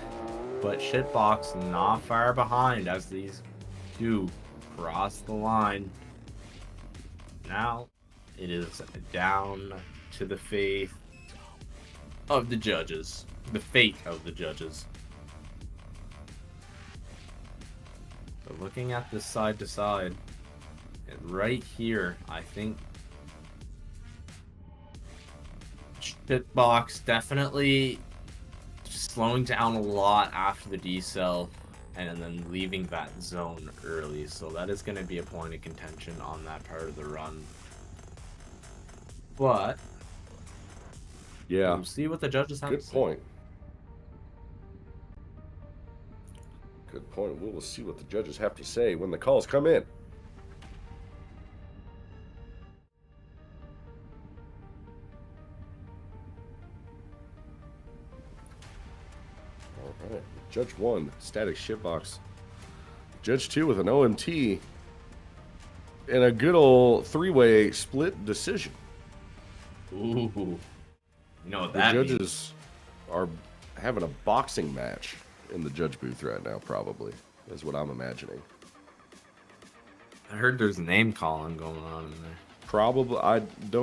but Shitbox not far behind as these two cross the line. Now it is down to the faith of the judges. The fate of the judges. So looking at this side to side, and right here, I think Shitbox definitely slowing down a lot after the decel and then leaving that zone early. So that is going to be a point of contention on that part of the run. But Yeah. we'll see what the judges have Good to say. point. Good point. We will see what the judges have to say when the calls come in. All right. Judge 1, static shitbox. Judge 2 with an OMT. And a good old three-way split decision. Ooh. You know what The that means. judges are having a boxing match in the judge booth right now, probably. Is what I'm imagining. I heard there's name calling going on in there. Probably,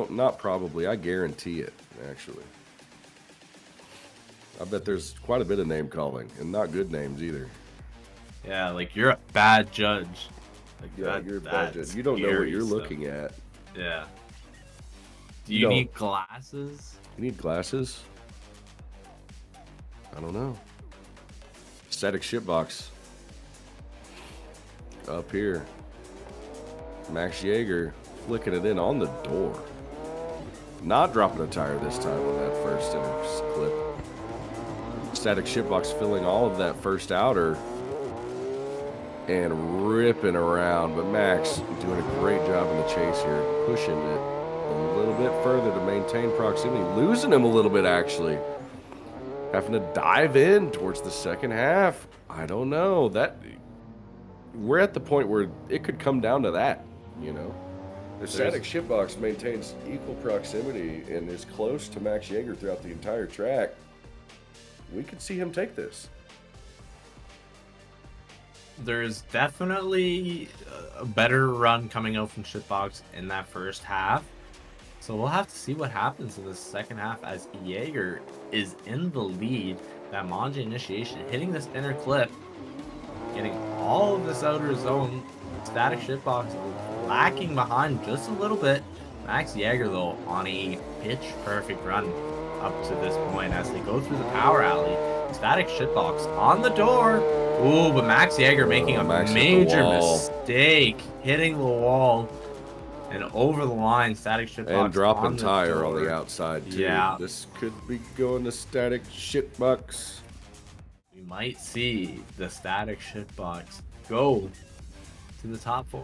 not probably, I guarantee it, actually. I bet there's quite a bit of name calling, and not good names either. Yeah, like you're a bad judge. Like Yeah, you're a bad judge. You don't know what you're looking at. Yeah. Do You you don't. need glasses? You need glasses? I don't know. Static shitbox. Up here. Max Jaeger flicking it in on the door. Not dropping a tire this time on that first inner clip. Static shitbox filling all of that first outer and ripping around, but Max doing a great job in the chase here, pushing it a little bit further to maintain proximity, losing him a little bit actually, having to dive in towards the second half. I don't know, that we're at the point where it could come down to that, you know. If static shitbox maintains equal proximity and is close to Max Jaeger throughout the entire track, we could see him take this. There's definitely a better run coming out from Shitbox in that first half. So we'll have to see what happens in the second half as Jaeger is in the lead. That Manja initiation hitting this inner clip, getting all of this outer zone. Static Shitbox lacking behind just a little bit. Max Jaeger though on a pitch perfect run up to this point as they go through the power alley. Static Shitbox on the door. Ooh, but Max Jaeger making a Max hit the major wall. mistake, hitting the wall and over the line. Static Shitbox And dropping on the tire on door. the outside too. Yeah. This could be going to static shitbox. We might see the Static Shitbox go to the top 4.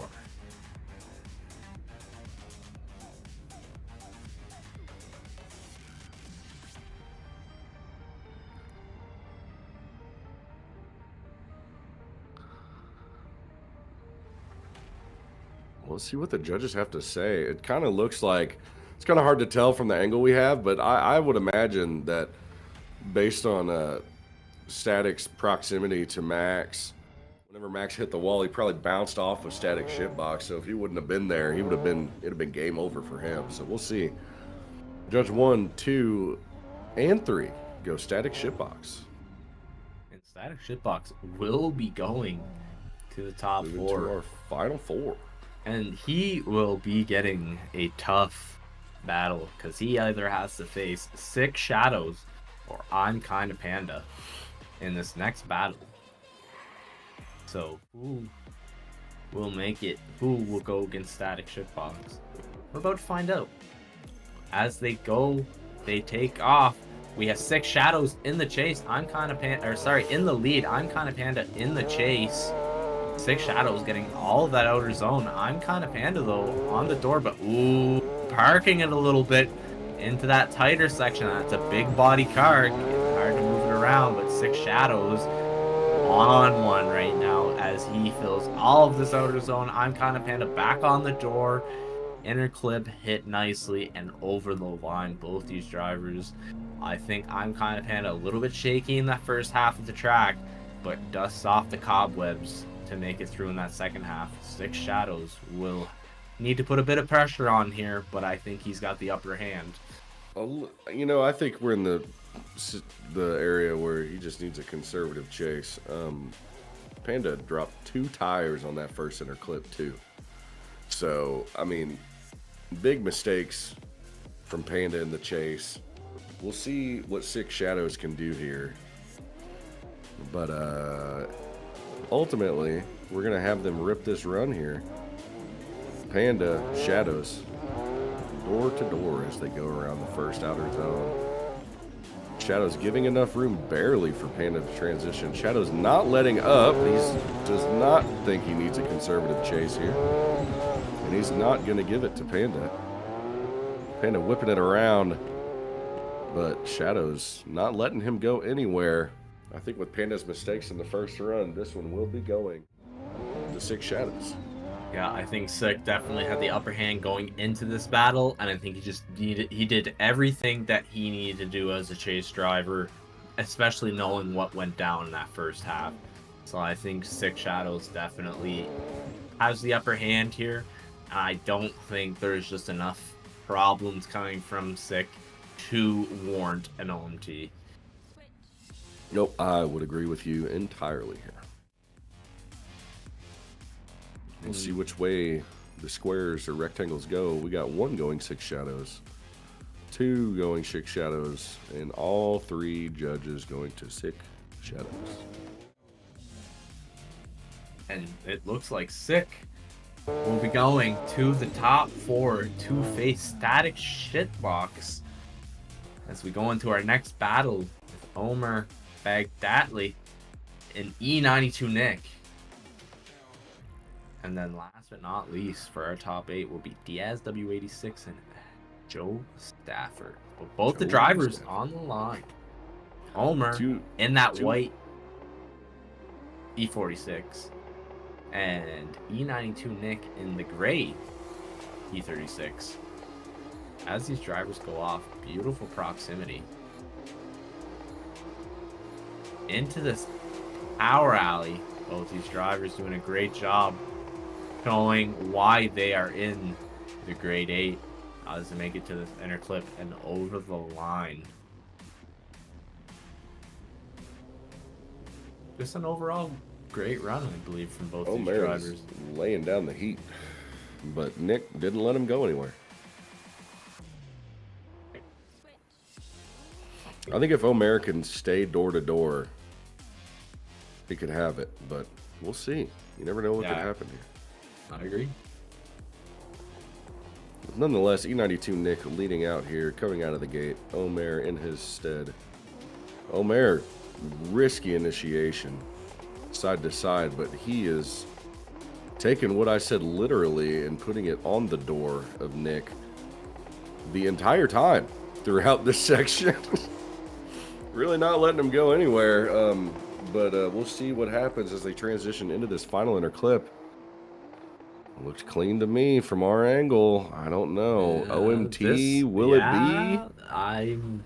Let's see what the judges have to say. It kind of looks like, it's kind of hard to tell from the angle we have, but I would imagine that based on Static's proximity to Max, whenever Max hit the wall, he probably bounced off of Static shitbox. So if he wouldn't have been there, it'd have been game over for him. So we'll see. Judge 1, 2, and 3 go Static shitbox. And Static Shitbox will be going to the top Moving 4. to our final 4. And he will be getting a tough battle because he either has to face 6 Shadows or I'm Kinda Panda in this next battle. So who will make it? Who will go against Static Shitbox? We're about to find out. As they go, they take off. We have 6 Shadows in the chase. I'm Kinda Panda, or sorry, in the lead. I'm Kinda Panda in the chase. 6 Shadows getting all of that outer zone. I'm Kinda Panda though on the door, but ooh, parking it a little bit into that tighter section. That's a big body car. Hard to move it around, but 6 Shadows on one right now as he fills all of this outer zone. I'm Kinda Panda back on the door. Inner clip hit nicely and over the line. Both these drivers, I think I'm Kinda Panda a little bit shaky in that first half of the track, but dusts off the cobwebs to make it through in that second half. 6 Shadows will need to put a bit of pressure on here, but I think he's got the upper hand. You know, I think we're in the area where he just needs a conservative chase. Panda dropped 2 tires on that first center clip too. So, I mean, big mistakes from Panda in the chase. We'll see what Six Shadows can do here. But ultimately, we're going to have them rip this run here. Panda, Shadows, door to door as they go around the first outer zone. Shadow's giving enough room barely for Panda to transition. Shadow's not letting up. He does not think he needs a conservative chase here. And he's not going to give it to Panda. Panda whipping it around. But Shadow's not letting him go anywhere. I think with Panda's mistakes in the first run, this one will be going to Six Shadows. Yeah, I think Sick definitely had the upper hand going into this battle, and I think he did everything that he needed to do as a chase driver, especially knowing what went down in that first half. So I think Six Shadows definitely has the upper hand here. I don't think there's just enough problems coming from Sick to warrant an OMT. Nope, I would agree with you entirely here. We'll see which way the squares or rectangles go. We got 1 going Six Shadows, 2 going Six Shadows, and all 3 judges going to Six Shadows. And it looks like Sick will be going to the top 4 two-face static shitbox as we go into our next battle with Omer Baghdadli and E92 Nick. And then last but not least for our top 8 will be Diaz W86 and Joe Stafford. But both the drivers on the line. Homer in that white E46 and E92 Nick in the gray E36. As these drivers go off, beautiful proximity into this power alley. Both these drivers doing a great job showing why they are in the grade 8 as they make it to this inner clip and over the line. Just an overall great run, I believe, from both these drivers. Laying down the heat, but Nick didn't let him go anywhere. I think if Omer can stay door to door, he could have it, but we'll see. You never know what could happen here. I agree. Nonetheless, E92 Nick leading out here, coming out of the gate. Omer in his stead. Omer, risky initiation, side to side, but he is taking what I said literally and putting it on the door of Nick the entire time throughout this section. Really not letting him go anywhere, but we'll see what happens as they transition into this final inner clip. Looks clean to me from our angle. I don't know. OMT, will it be?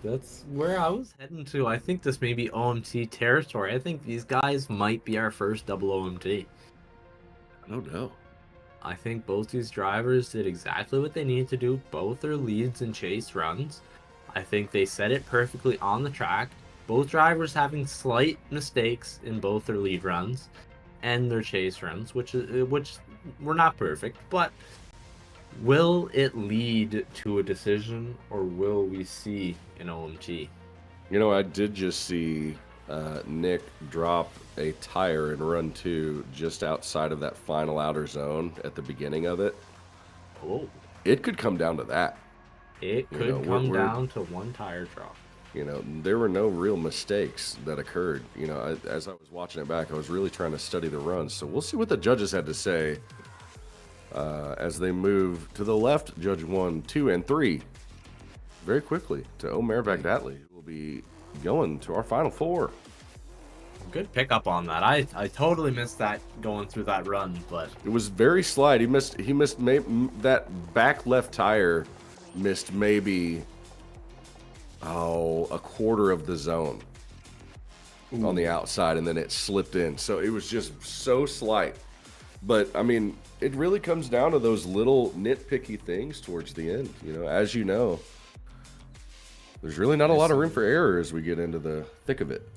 That's where I was heading to. I think this may be OMT territory. I think these guys might be our first double OMT. No doubt. I think both these drivers did exactly what they needed to do. Both their leads and chase runs. I think they set it perfectly on the track. Both drivers having slight mistakes in both their lead runs and their chase runs, which were not perfect, but will it lead to a decision or will we see an OMT? You know, I did just see Nick drop a tire in run 2 just outside of that final outer zone at the beginning of it. Oh. It could come down to that. It could come down to one tire drop. You know, there were no real mistakes that occurred. You know, as I was watching it back, I was really trying to study the runs. So we'll see what the judges had to say as they move to the left. Judge 1, 2, and 3 very quickly to Omer Baghdadli, who will be going to our final 4. Good pickup on that. I totally missed that going through that run, but it was very slight. He missed that back left tire missed maybe a quarter of the zone on the outside, and then it slipped in. So it was just so slight. But I mean, it really comes down to those little nitpicky things towards the end. You know, as you know, There's really not a lot of room for error as we get into the thick of it.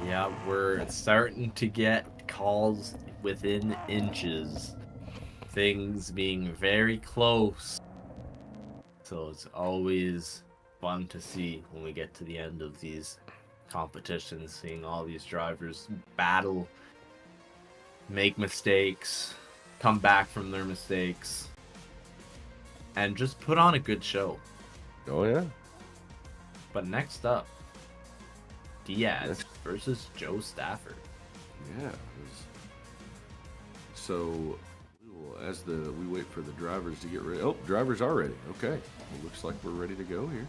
Yeah, we're starting to get calls within inches. Things being very close. So it's always fun to see when we get to the end of these competitions, seeing all these drivers battle, make mistakes, come back from their mistakes, and just put on a good show. Oh, yeah. But next up, Diaz versus Joe Stafford. Yeah. So, as we wait for the drivers to get ready. Oh, drivers are ready. Okay. It looks like we're ready to go here.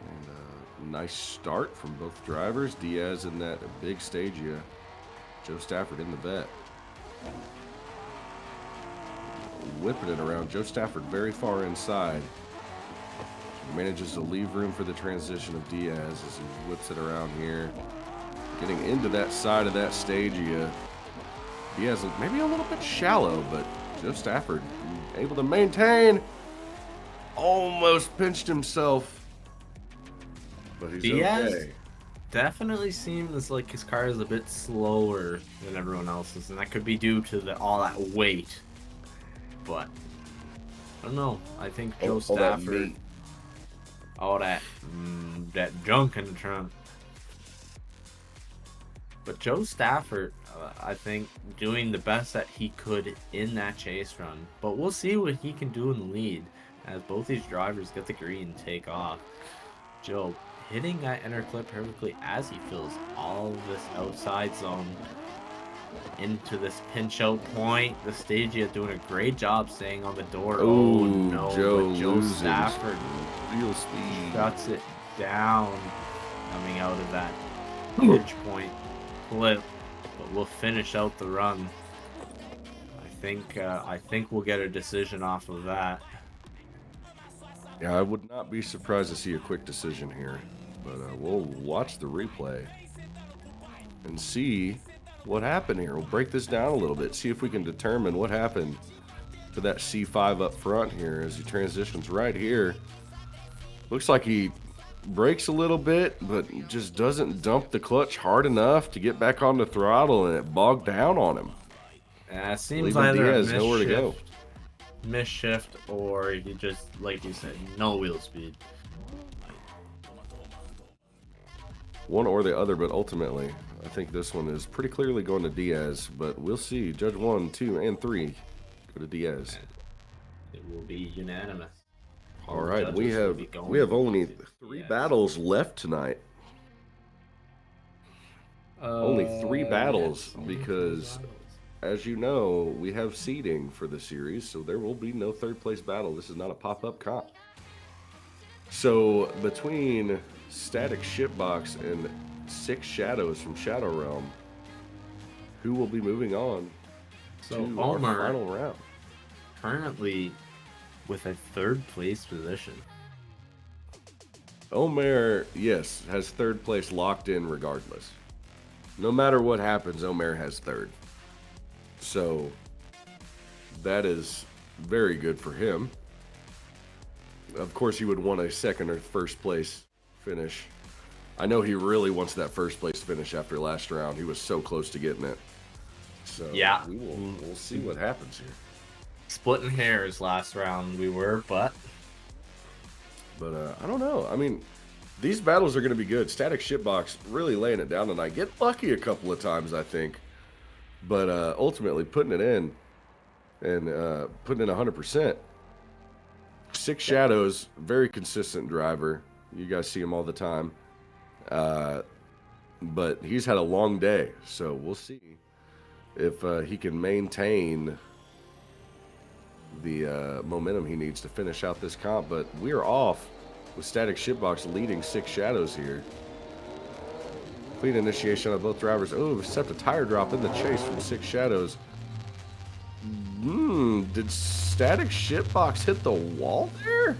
And nice start from both drivers. Diaz in that big stage. Yeah. Joe Stafford in the vet. Whipping it around. Joe Stafford very far inside. Manages to leave room for the transition of Diaz as he whips it around here. Getting into that side of that stage, Diaz maybe a little bit shallow, but Joe Stafford able to maintain. Almost pinched himself, but he's Diaz okay. definitely seems like his car is a bit slower than everyone else's, and that could be due to all that weight. But I don't know. I think Joe Stafford. All that junk in the trunk. But Joe Stafford, I think, doing the best that he could in that chase run. But we'll see what he can do in the lead as both these drivers get the green and take off. Joe hitting that inner clip perfectly as he fills all of this outside zone into this pinch out point. The Stagia doing a great job staying on the door. Oh no, Joe Stafford real speed shuts it down coming out of that pinch point clip. But we'll finish out the run. I think we'll get a decision off of that. Yeah, I would not be surprised to see a quick decision here, but we'll watch the replay and see what happened here. We'll break this down a little bit, see if we can determine what happened to that C5 up front here as he transitions right here. Looks like he brakes a little bit, but just doesn't dump the clutch hard enough to get back on the throttle, and it bogged down on him. It seems Leaving either Diaz nowhere to go. Misshift, or he just, like you said, no wheel speed. One or the other, but ultimately, I think this one is pretty clearly going to Diaz, but we'll see. Judge 1, 2, and 3 go to Diaz. It will be unanimous. All right, we have only 3 battles left tonight. Only 3 battles because, as you know, we have seeding for the series, so there will be no third place battle. This is not a pop-up comp. So between Static Shipbox and 6 Shadows from Shadowrealm, who will be moving on to our final round? Currently with a 3rd place position. Omer, yes, has 3rd place locked in regardless. No matter what happens, Omer has 3rd. So that is very good for him. Of course, he would want a 2nd or 1st place finish. I know he really wants that 1st place finish after last round. He was so close to getting it. So yeah, we'll see what happens here. Splitting hairs last round we were, but I don't know. I mean, these battles are going to be good. Static Shipbox really laying it down tonight. Get lucky a couple of times, I think. But ultimately putting it in and putting in 100%. 6 Shadows, very consistent driver. You guys see him all the time. But he's had a long day, so we'll see if he can maintain the momentum he needs to finish out this comp. But we are off with Static Shipbox leading 6 Shadows here. Clean initiation on both drivers. Oh, except a tire drop in the chase from 6 Shadows. Did Static Shipbox hit the wall there?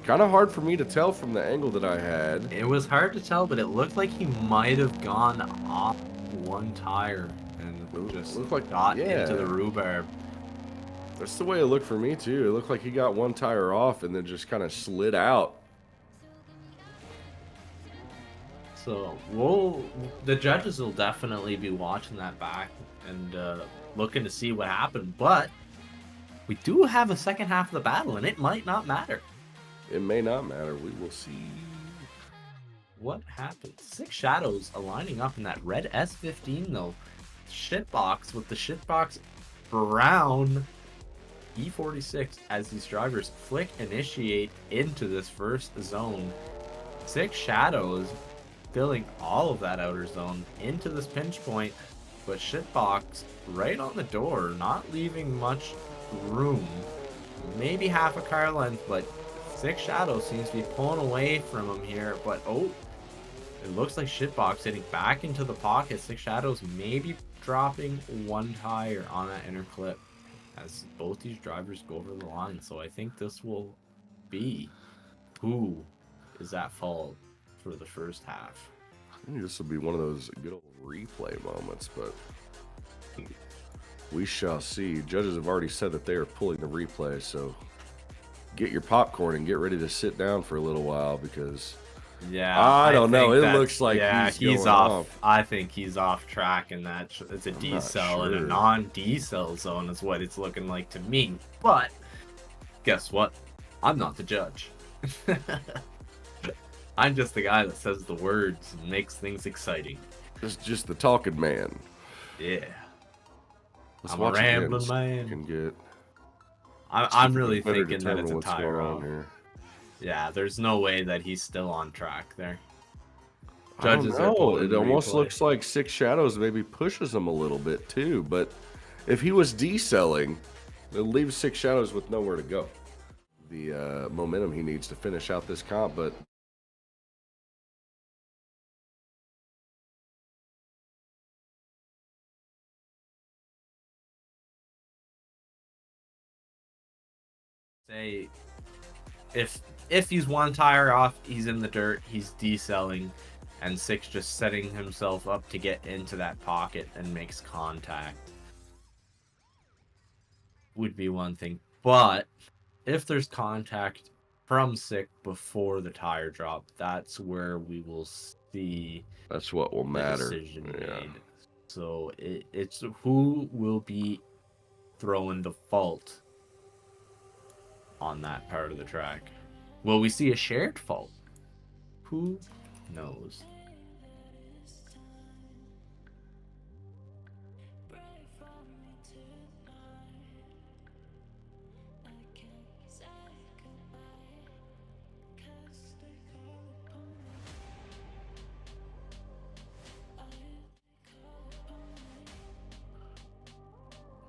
Kind of hard for me to tell from the angle that I had. It was hard to tell, but it looked like he might have gone off 1 tire and just got into the rhubarb. That's the way it looked for me too. It looked like he got one tire off and then just kind of slid out. So the judges will definitely be watching that back and looking to see what happened. But we do have a second half of the battle, and it might not matter. It may not matter. We will see. What happened? Six Shadows aligning up in that red S15 though. Shitbox with the shitbox brown E46 as these drivers flick initiate into this first zone. Six Shadows filling all of that outer zone into this pinch point, but shitbox right on the door, not leaving much room. Maybe half a car length, but Six Shadows seems to be pulling away from him here. But oh, it looks like shitbox hitting back into the pocket. Six Shadows maybe dropping one tire on that inner clip as both these drivers go over the line. So I think this will be who is at fault for the first half. I think this will be one of those good old replay moments, but we shall see. Judges have already said that they are pulling the replay, so get your popcorn and get ready to sit down for a little while because I don't know. It looks like he's going off. I think he's off track, and that it's a decel and a non-decel zone is what it's looking like to me. But guess what? I'm not the judge. I'm just the guy that says the words and makes things exciting. It's just the talking man. Yeah. Let's I'm a rambling man. Can get. I'm really thinking that it's a what's tire going on off. here. Yeah, there's no way that he's still on track there. I don't know. It almost replay. looks like Six Shadows maybe pushes him a little bit too. But if he was deselling, it leaves Six Shadows with nowhere to go. The momentum he needs to finish out this comp, but. Say if he's one tire off, he's in the dirt, he's deselling, and Six just setting himself up to get into that pocket and makes contact would be one thing. But if there's contact from Six before the tire drop, that's where we will see That's what will matter. decision made. So it's who will be throwing the fault on that part of the track. Will we see a shared fault? Who knows?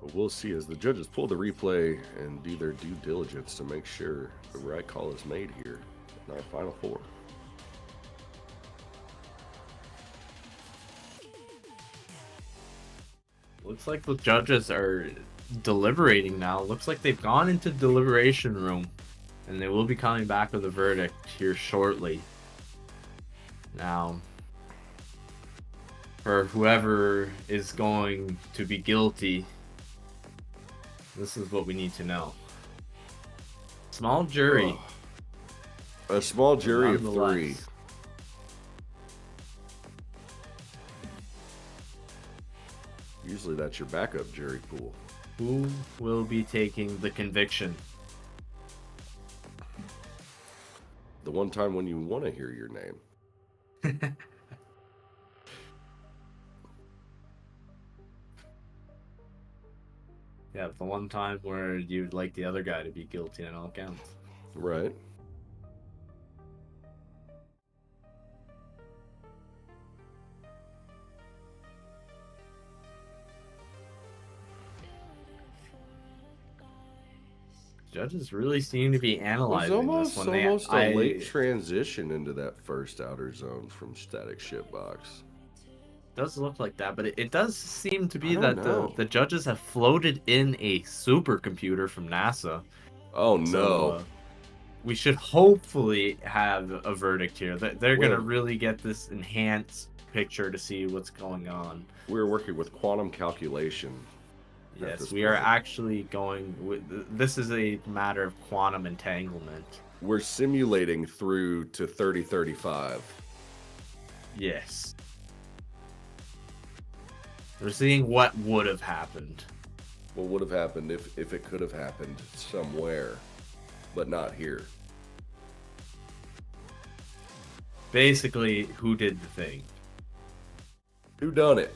But we'll see as the judges pull the replay and do their due diligence to make sure the right call is made here in our final four. Looks like the judges are deliberating now. Looks like they've gone into deliberation room, and they will be coming back with a verdict here shortly. Now, for whoever is going to be guilty, this is what we need to know. Small jury. A small jury of Nonetheless. 3. Usually that's your backup jury pool. Who will be taking the conviction? The one time when you want to hear your name. Yeah, the one time where you'd like the other guy to be guilty on all counts. Right. Judges really seem to be It was analyzing this almost one. a late transition into that first outer zone from static shipbox. Does look like that, but it does seem to be I that don't know. the judges have floated in a supercomputer from NASA. Oh no. So, we should hopefully have a verdict here. They're going to Well- really get this enhanced picture to see what's going on. We're working with quantum calculation. Yes, this we are point. actually going with, this is a matter of quantum entanglement. We're simulating through to 3035. Yes. We're seeing what would have happened. What would have happened if it could have happened somewhere, but not here? Basically, who did the thing? Who done it?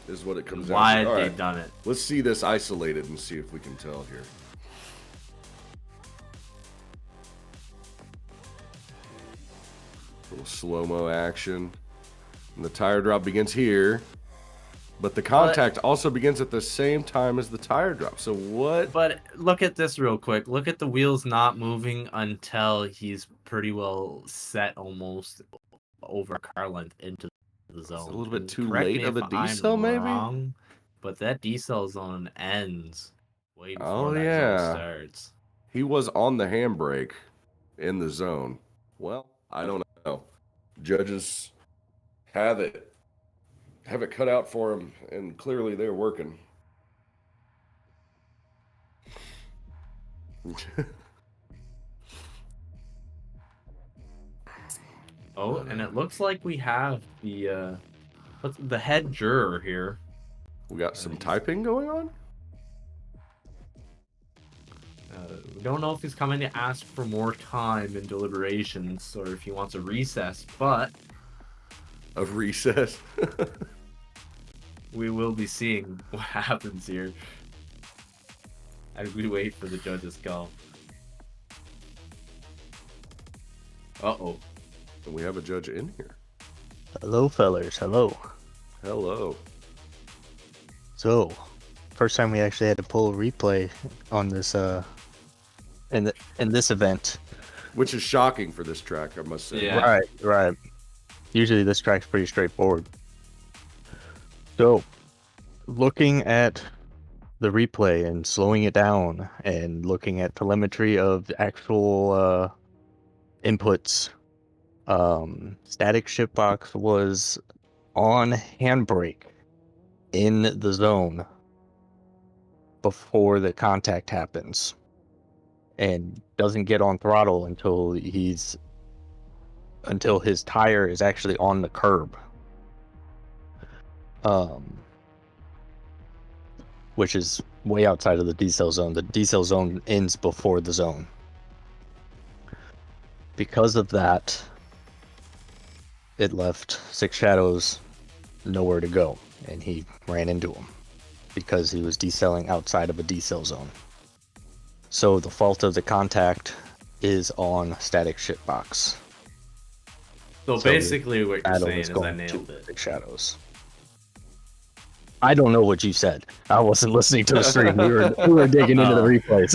Is what it comes down Why to. had All they right, done it? let's see this isolated and see if we can tell here. Little slow-mo action. And the tire drop begins here. But the contact also begins at the same time as the tire drop. So what? But look at this real quick. Look at the wheels not moving until he's pretty well set almost over car length into the zone. It's a little bit And too correct late me of a if decel, I'm maybe? wrong, but that decel zone ends way before Oh, that yeah. zone starts. He was on the handbrake in the zone. Well, I don't know. Judges have it cut out for him, and clearly they're working. Oh, and it looks like we have the head juror here. We got some typing going on? We don't know if he's coming to ask for more time in deliberations or if he wants a recess, but A recess? we will be seeing what happens here as we wait for the judge's call. Uh-oh. And we have a judge in here. Hello, fellers. Hello. Hello. So, first time we actually had to pull a replay on this in this event. Which is shocking for this track, I must say. Yeah. Right. Usually this track's pretty straightforward. So, looking at the replay and slowing it down and looking at telemetry of the actual inputs, static shift box was on handbrake in the zone before the contact happens and doesn't get on throttle until his tire is actually on the curb, which is way outside of the decel zone. The decel zone ends before the zone. Because of that, it left Six Shadows nowhere to go, and he ran into him because he was decelling outside of a decel zone. So the fault of the contact is on static shift box. So basically what you're Shadow saying is is I going nailed to it. Six Shadows. I don't know what you said. I wasn't listening to the stream. We were digging into the replays.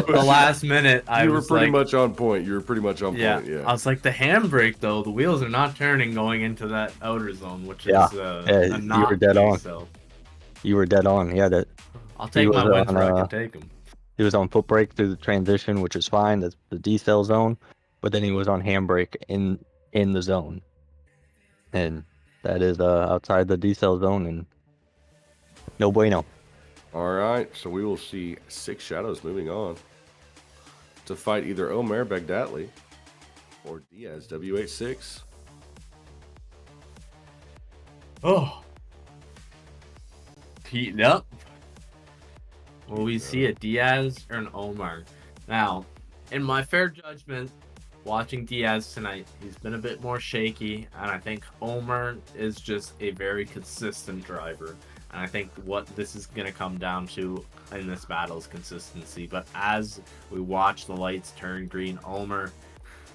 The last minute, I You were was pretty like, much on point. You were pretty much on yeah. point, yeah. I was like, the handbrake though, the wheels are not turning going into that outer zone, which Yeah. is Yeah, a you not were dead on. so You were dead on. Yeah, that I'll take my was wins where I on, can take them. he was on foot brake through the transition, which is fine. That's the decel zone, but then he was on handbrake in the zone, and that is outside the decel zone, and no bueno. All right, so we will see Six Shadows moving on to fight either Omer Bagdatli or Diaz W86. Oh. Heating up. Will we see a Diaz or an Omar? Now, in my fair judgment, watching Diaz tonight, he's been a bit more shaky, and I think Omar is just a very consistent driver. And I think what this is going to come down to in this battle is consistency. But as we watch the lights turn green, Omar,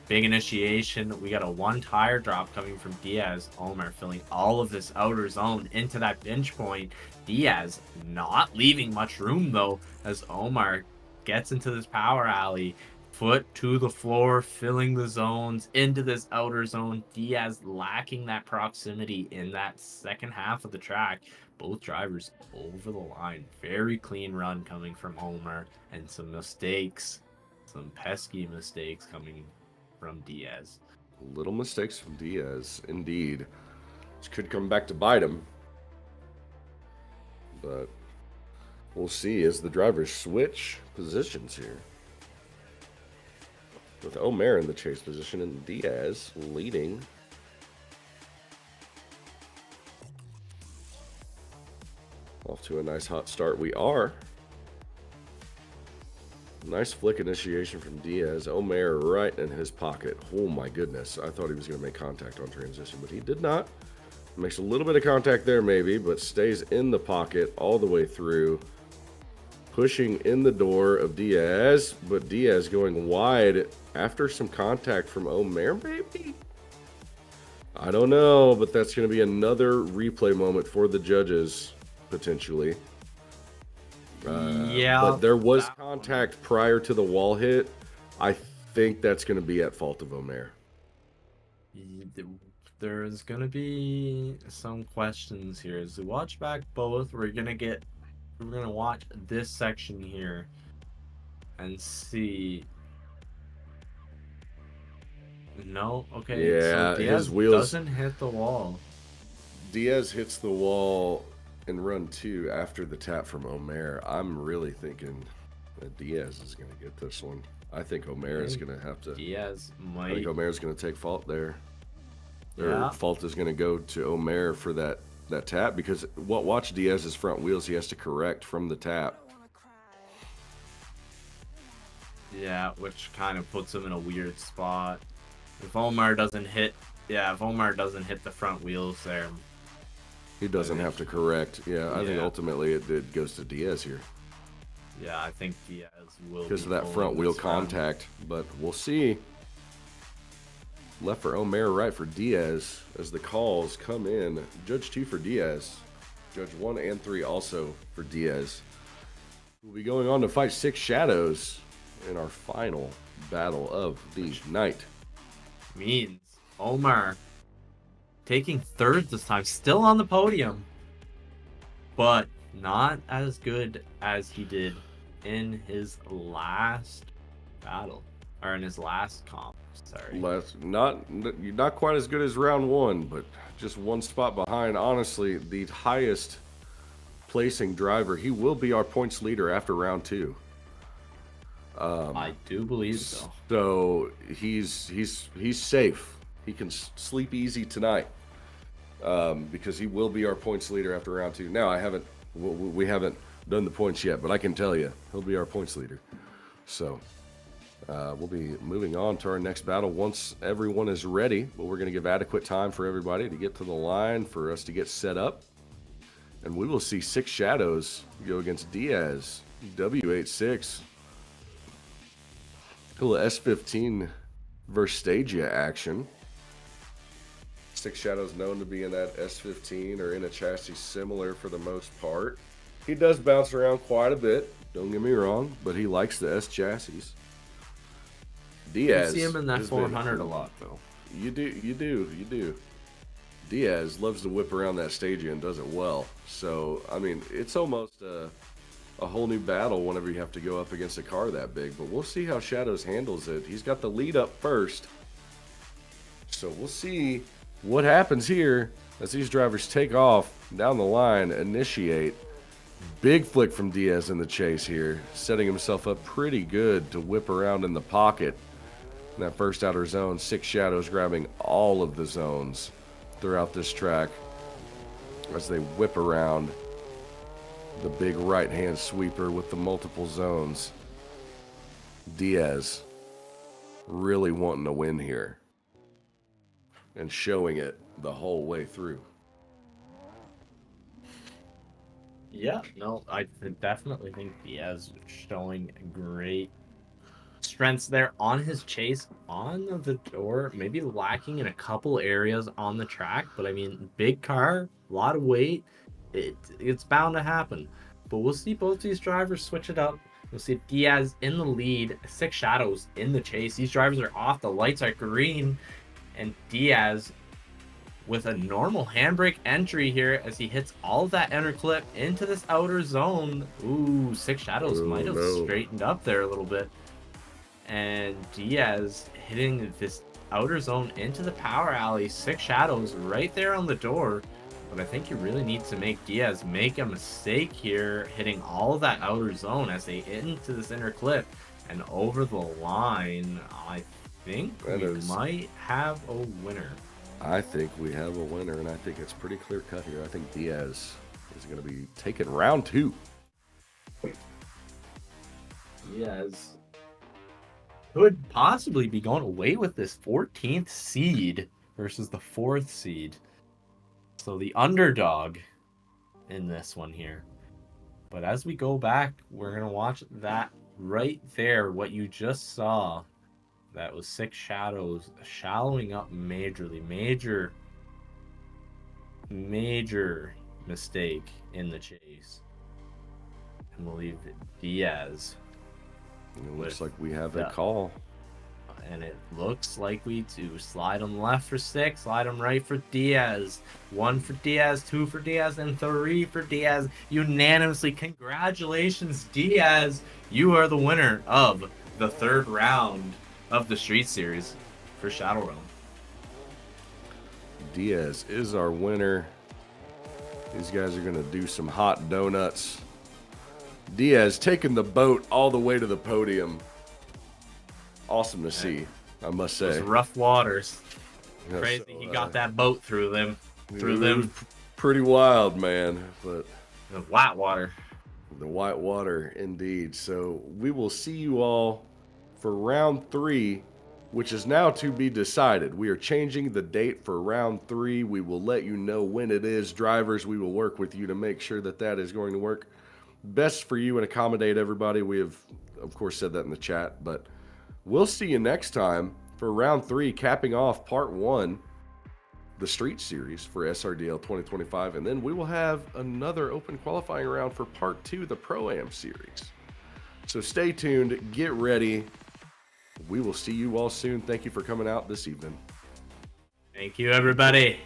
big initiation. We got a one tire drop coming from Diaz. Omar filling all of this outer zone into that pinch point. Diaz not leaving much room though, as Omar gets into this power alley. Foot to the floor, filling the zones into this outer zone. Diaz lacking that proximity in that second half of the track. Both drivers over the line. Very clean run coming from Omar, and some mistakes, some pesky mistakes coming from Diaz. Little mistakes from Diaz, indeed. This could come back to bite him. But We'll see as the drivers switch positions here. With Omer in the chase position and Diaz leading. Off to a nice hot start we are. Nice flick initiation from Diaz. Omer right in his pocket. Oh my goodness. I thought he was going to make contact on transition, but he did not. Makes a little bit of contact there maybe, but stays in the pocket all the way through. Pushing in the door of Diaz, but Diaz going wide after some contact from Omer maybe? I don't know, but that's going to be another replay moment for the judges, potentially. Yeah. But there was contact prior to the wall hit. I think that's going to be at fault of Omer. There's gonna be some questions here. As we watch back both, we're gonna watch this section here and see. No, okay. Yeah, so Diaz his wheels doesn't hit the wall. Diaz hits the wall in run 2 after the tap from Omer. I'm really thinking that Diaz is going to get this one. I think Omer is going to have to. Diaz might. I think Omer is going to take fault there. Yeah. Or fault is going to go to Omer for that tap because watch Diaz's front wheels. He has to correct from the tap. Yeah, which kind of puts him in a weird spot. If Omar doesn't hit the front wheels there, He doesn't have to correct. Yeah, I think Yeah. ultimately it goes to Diaz here yeah, I think Diaz will because of be that pulling front wheel this one. contact. But we'll see. Left for Omer, right for Diaz as the calls come in. Judge 2 for Diaz. Judge 1 and 3 also for Diaz. We'll be going on to fight 6 Shadows in our final battle of the night. Means Omar taking third this time, still on the podium, but not as good as he did in his last battle, or in his last comp. Sorry. Not quite as good as round 1, but just one spot behind. Honestly, the highest placing driver. He will be our points leader after round 2. I do believe so. So he's safe. He can sleep easy tonight because he will be our points leader after round 2. Now we haven't done the points yet, but I can tell you he'll be our points leader. So we'll be moving on to our next battle once everyone is ready. But we're going to give adequate time for everybody to get to the line for us to get set up, and we will see 6 Shadows go against Diaz W86. Cool S15 versus Stagia action. 6 Shadows known to be in that S15 or in a chassis similar for the most part. He does bounce around quite a bit, don't get me wrong, but he likes the S chassis. Diaz. You see him in that has 400 been- a lot, though. You do. Diaz loves to whip around that Stagia and does it well. So, I mean, it's almost a whole new battle whenever you have to go up against a car that big. But we'll see how Shadows handles it. He's got the lead up first. So we'll see what happens here as these drivers take off down the line, initiate. Big flick from Diaz in the chase here, setting himself up pretty good to whip around in the pocket. In that first outer zone, 6 Shadows grabbing all of the zones throughout this track as they whip around the big right-hand sweeper with the multiple zones. Diaz really wanting to win here and showing it the whole way through. Yeah, no, I definitely think Diaz showing great strengths there on his chase, on the door, maybe lacking in a couple areas on the track, but I mean, big car, a lot of weight, it's bound to happen. But we'll see both these drivers switch it up. We'll see Diaz in the lead, 6 Shadows in the chase. These drivers are off, the lights are green, and Diaz with a normal handbrake entry here as he hits all of that inner clip into this outer zone. Ooh, 6 Shadows might have straightened up there a little bit. And Diaz hitting this outer zone into the power alley. 6 Shadows right there on the door. But I think you really need to make Diaz make a mistake here, hitting all of that outer zone as they hit into this inner clip and over the line. I think we might have a winner. I think we have a winner, and I think it's pretty clear cut here. I think Diaz is going to be taking round 2. Diaz could possibly be going away with this 14th seed versus the 4th seed. So the underdog in this one here. But as we go back, we're going to watch that right there. What you just saw, that was 6 shadows shallowing up majorly. Major mistake in the chase. And we'll leave Diaz. And it looks like we have a call. And it looks like we do. Slide him left for 6, slide him right for Diaz. 1 for Diaz, 2 for Diaz, and 3 for Diaz. Unanimously, congratulations, Diaz. You are the winner of the 3rd round of the Street Series for Shadowrealm. Diaz is our winner. These guys are going to do some hot donuts. Diaz taking the boat all the way to the podium. Awesome to see, I must say. Those rough waters. Yeah, Crazy. so, He got that boat through them. Through them. Pretty wild, man. But the white water. The white water, indeed. So we will see you all for round 3, which is now to be decided. We are changing the date for round 3. We will let you know when it is. Drivers, we will work with you to make sure that that is going to work best for you and accommodate everybody. We have, of course, said that in the chat, but we'll see you next time for round 3, capping off part 1, the Street Series for SRDL 2025. And then we will have another open qualifying round for part 2, the Pro-Am Series. So stay tuned, get ready. We will see you all soon. Thank you for coming out this evening. Thank you, everybody.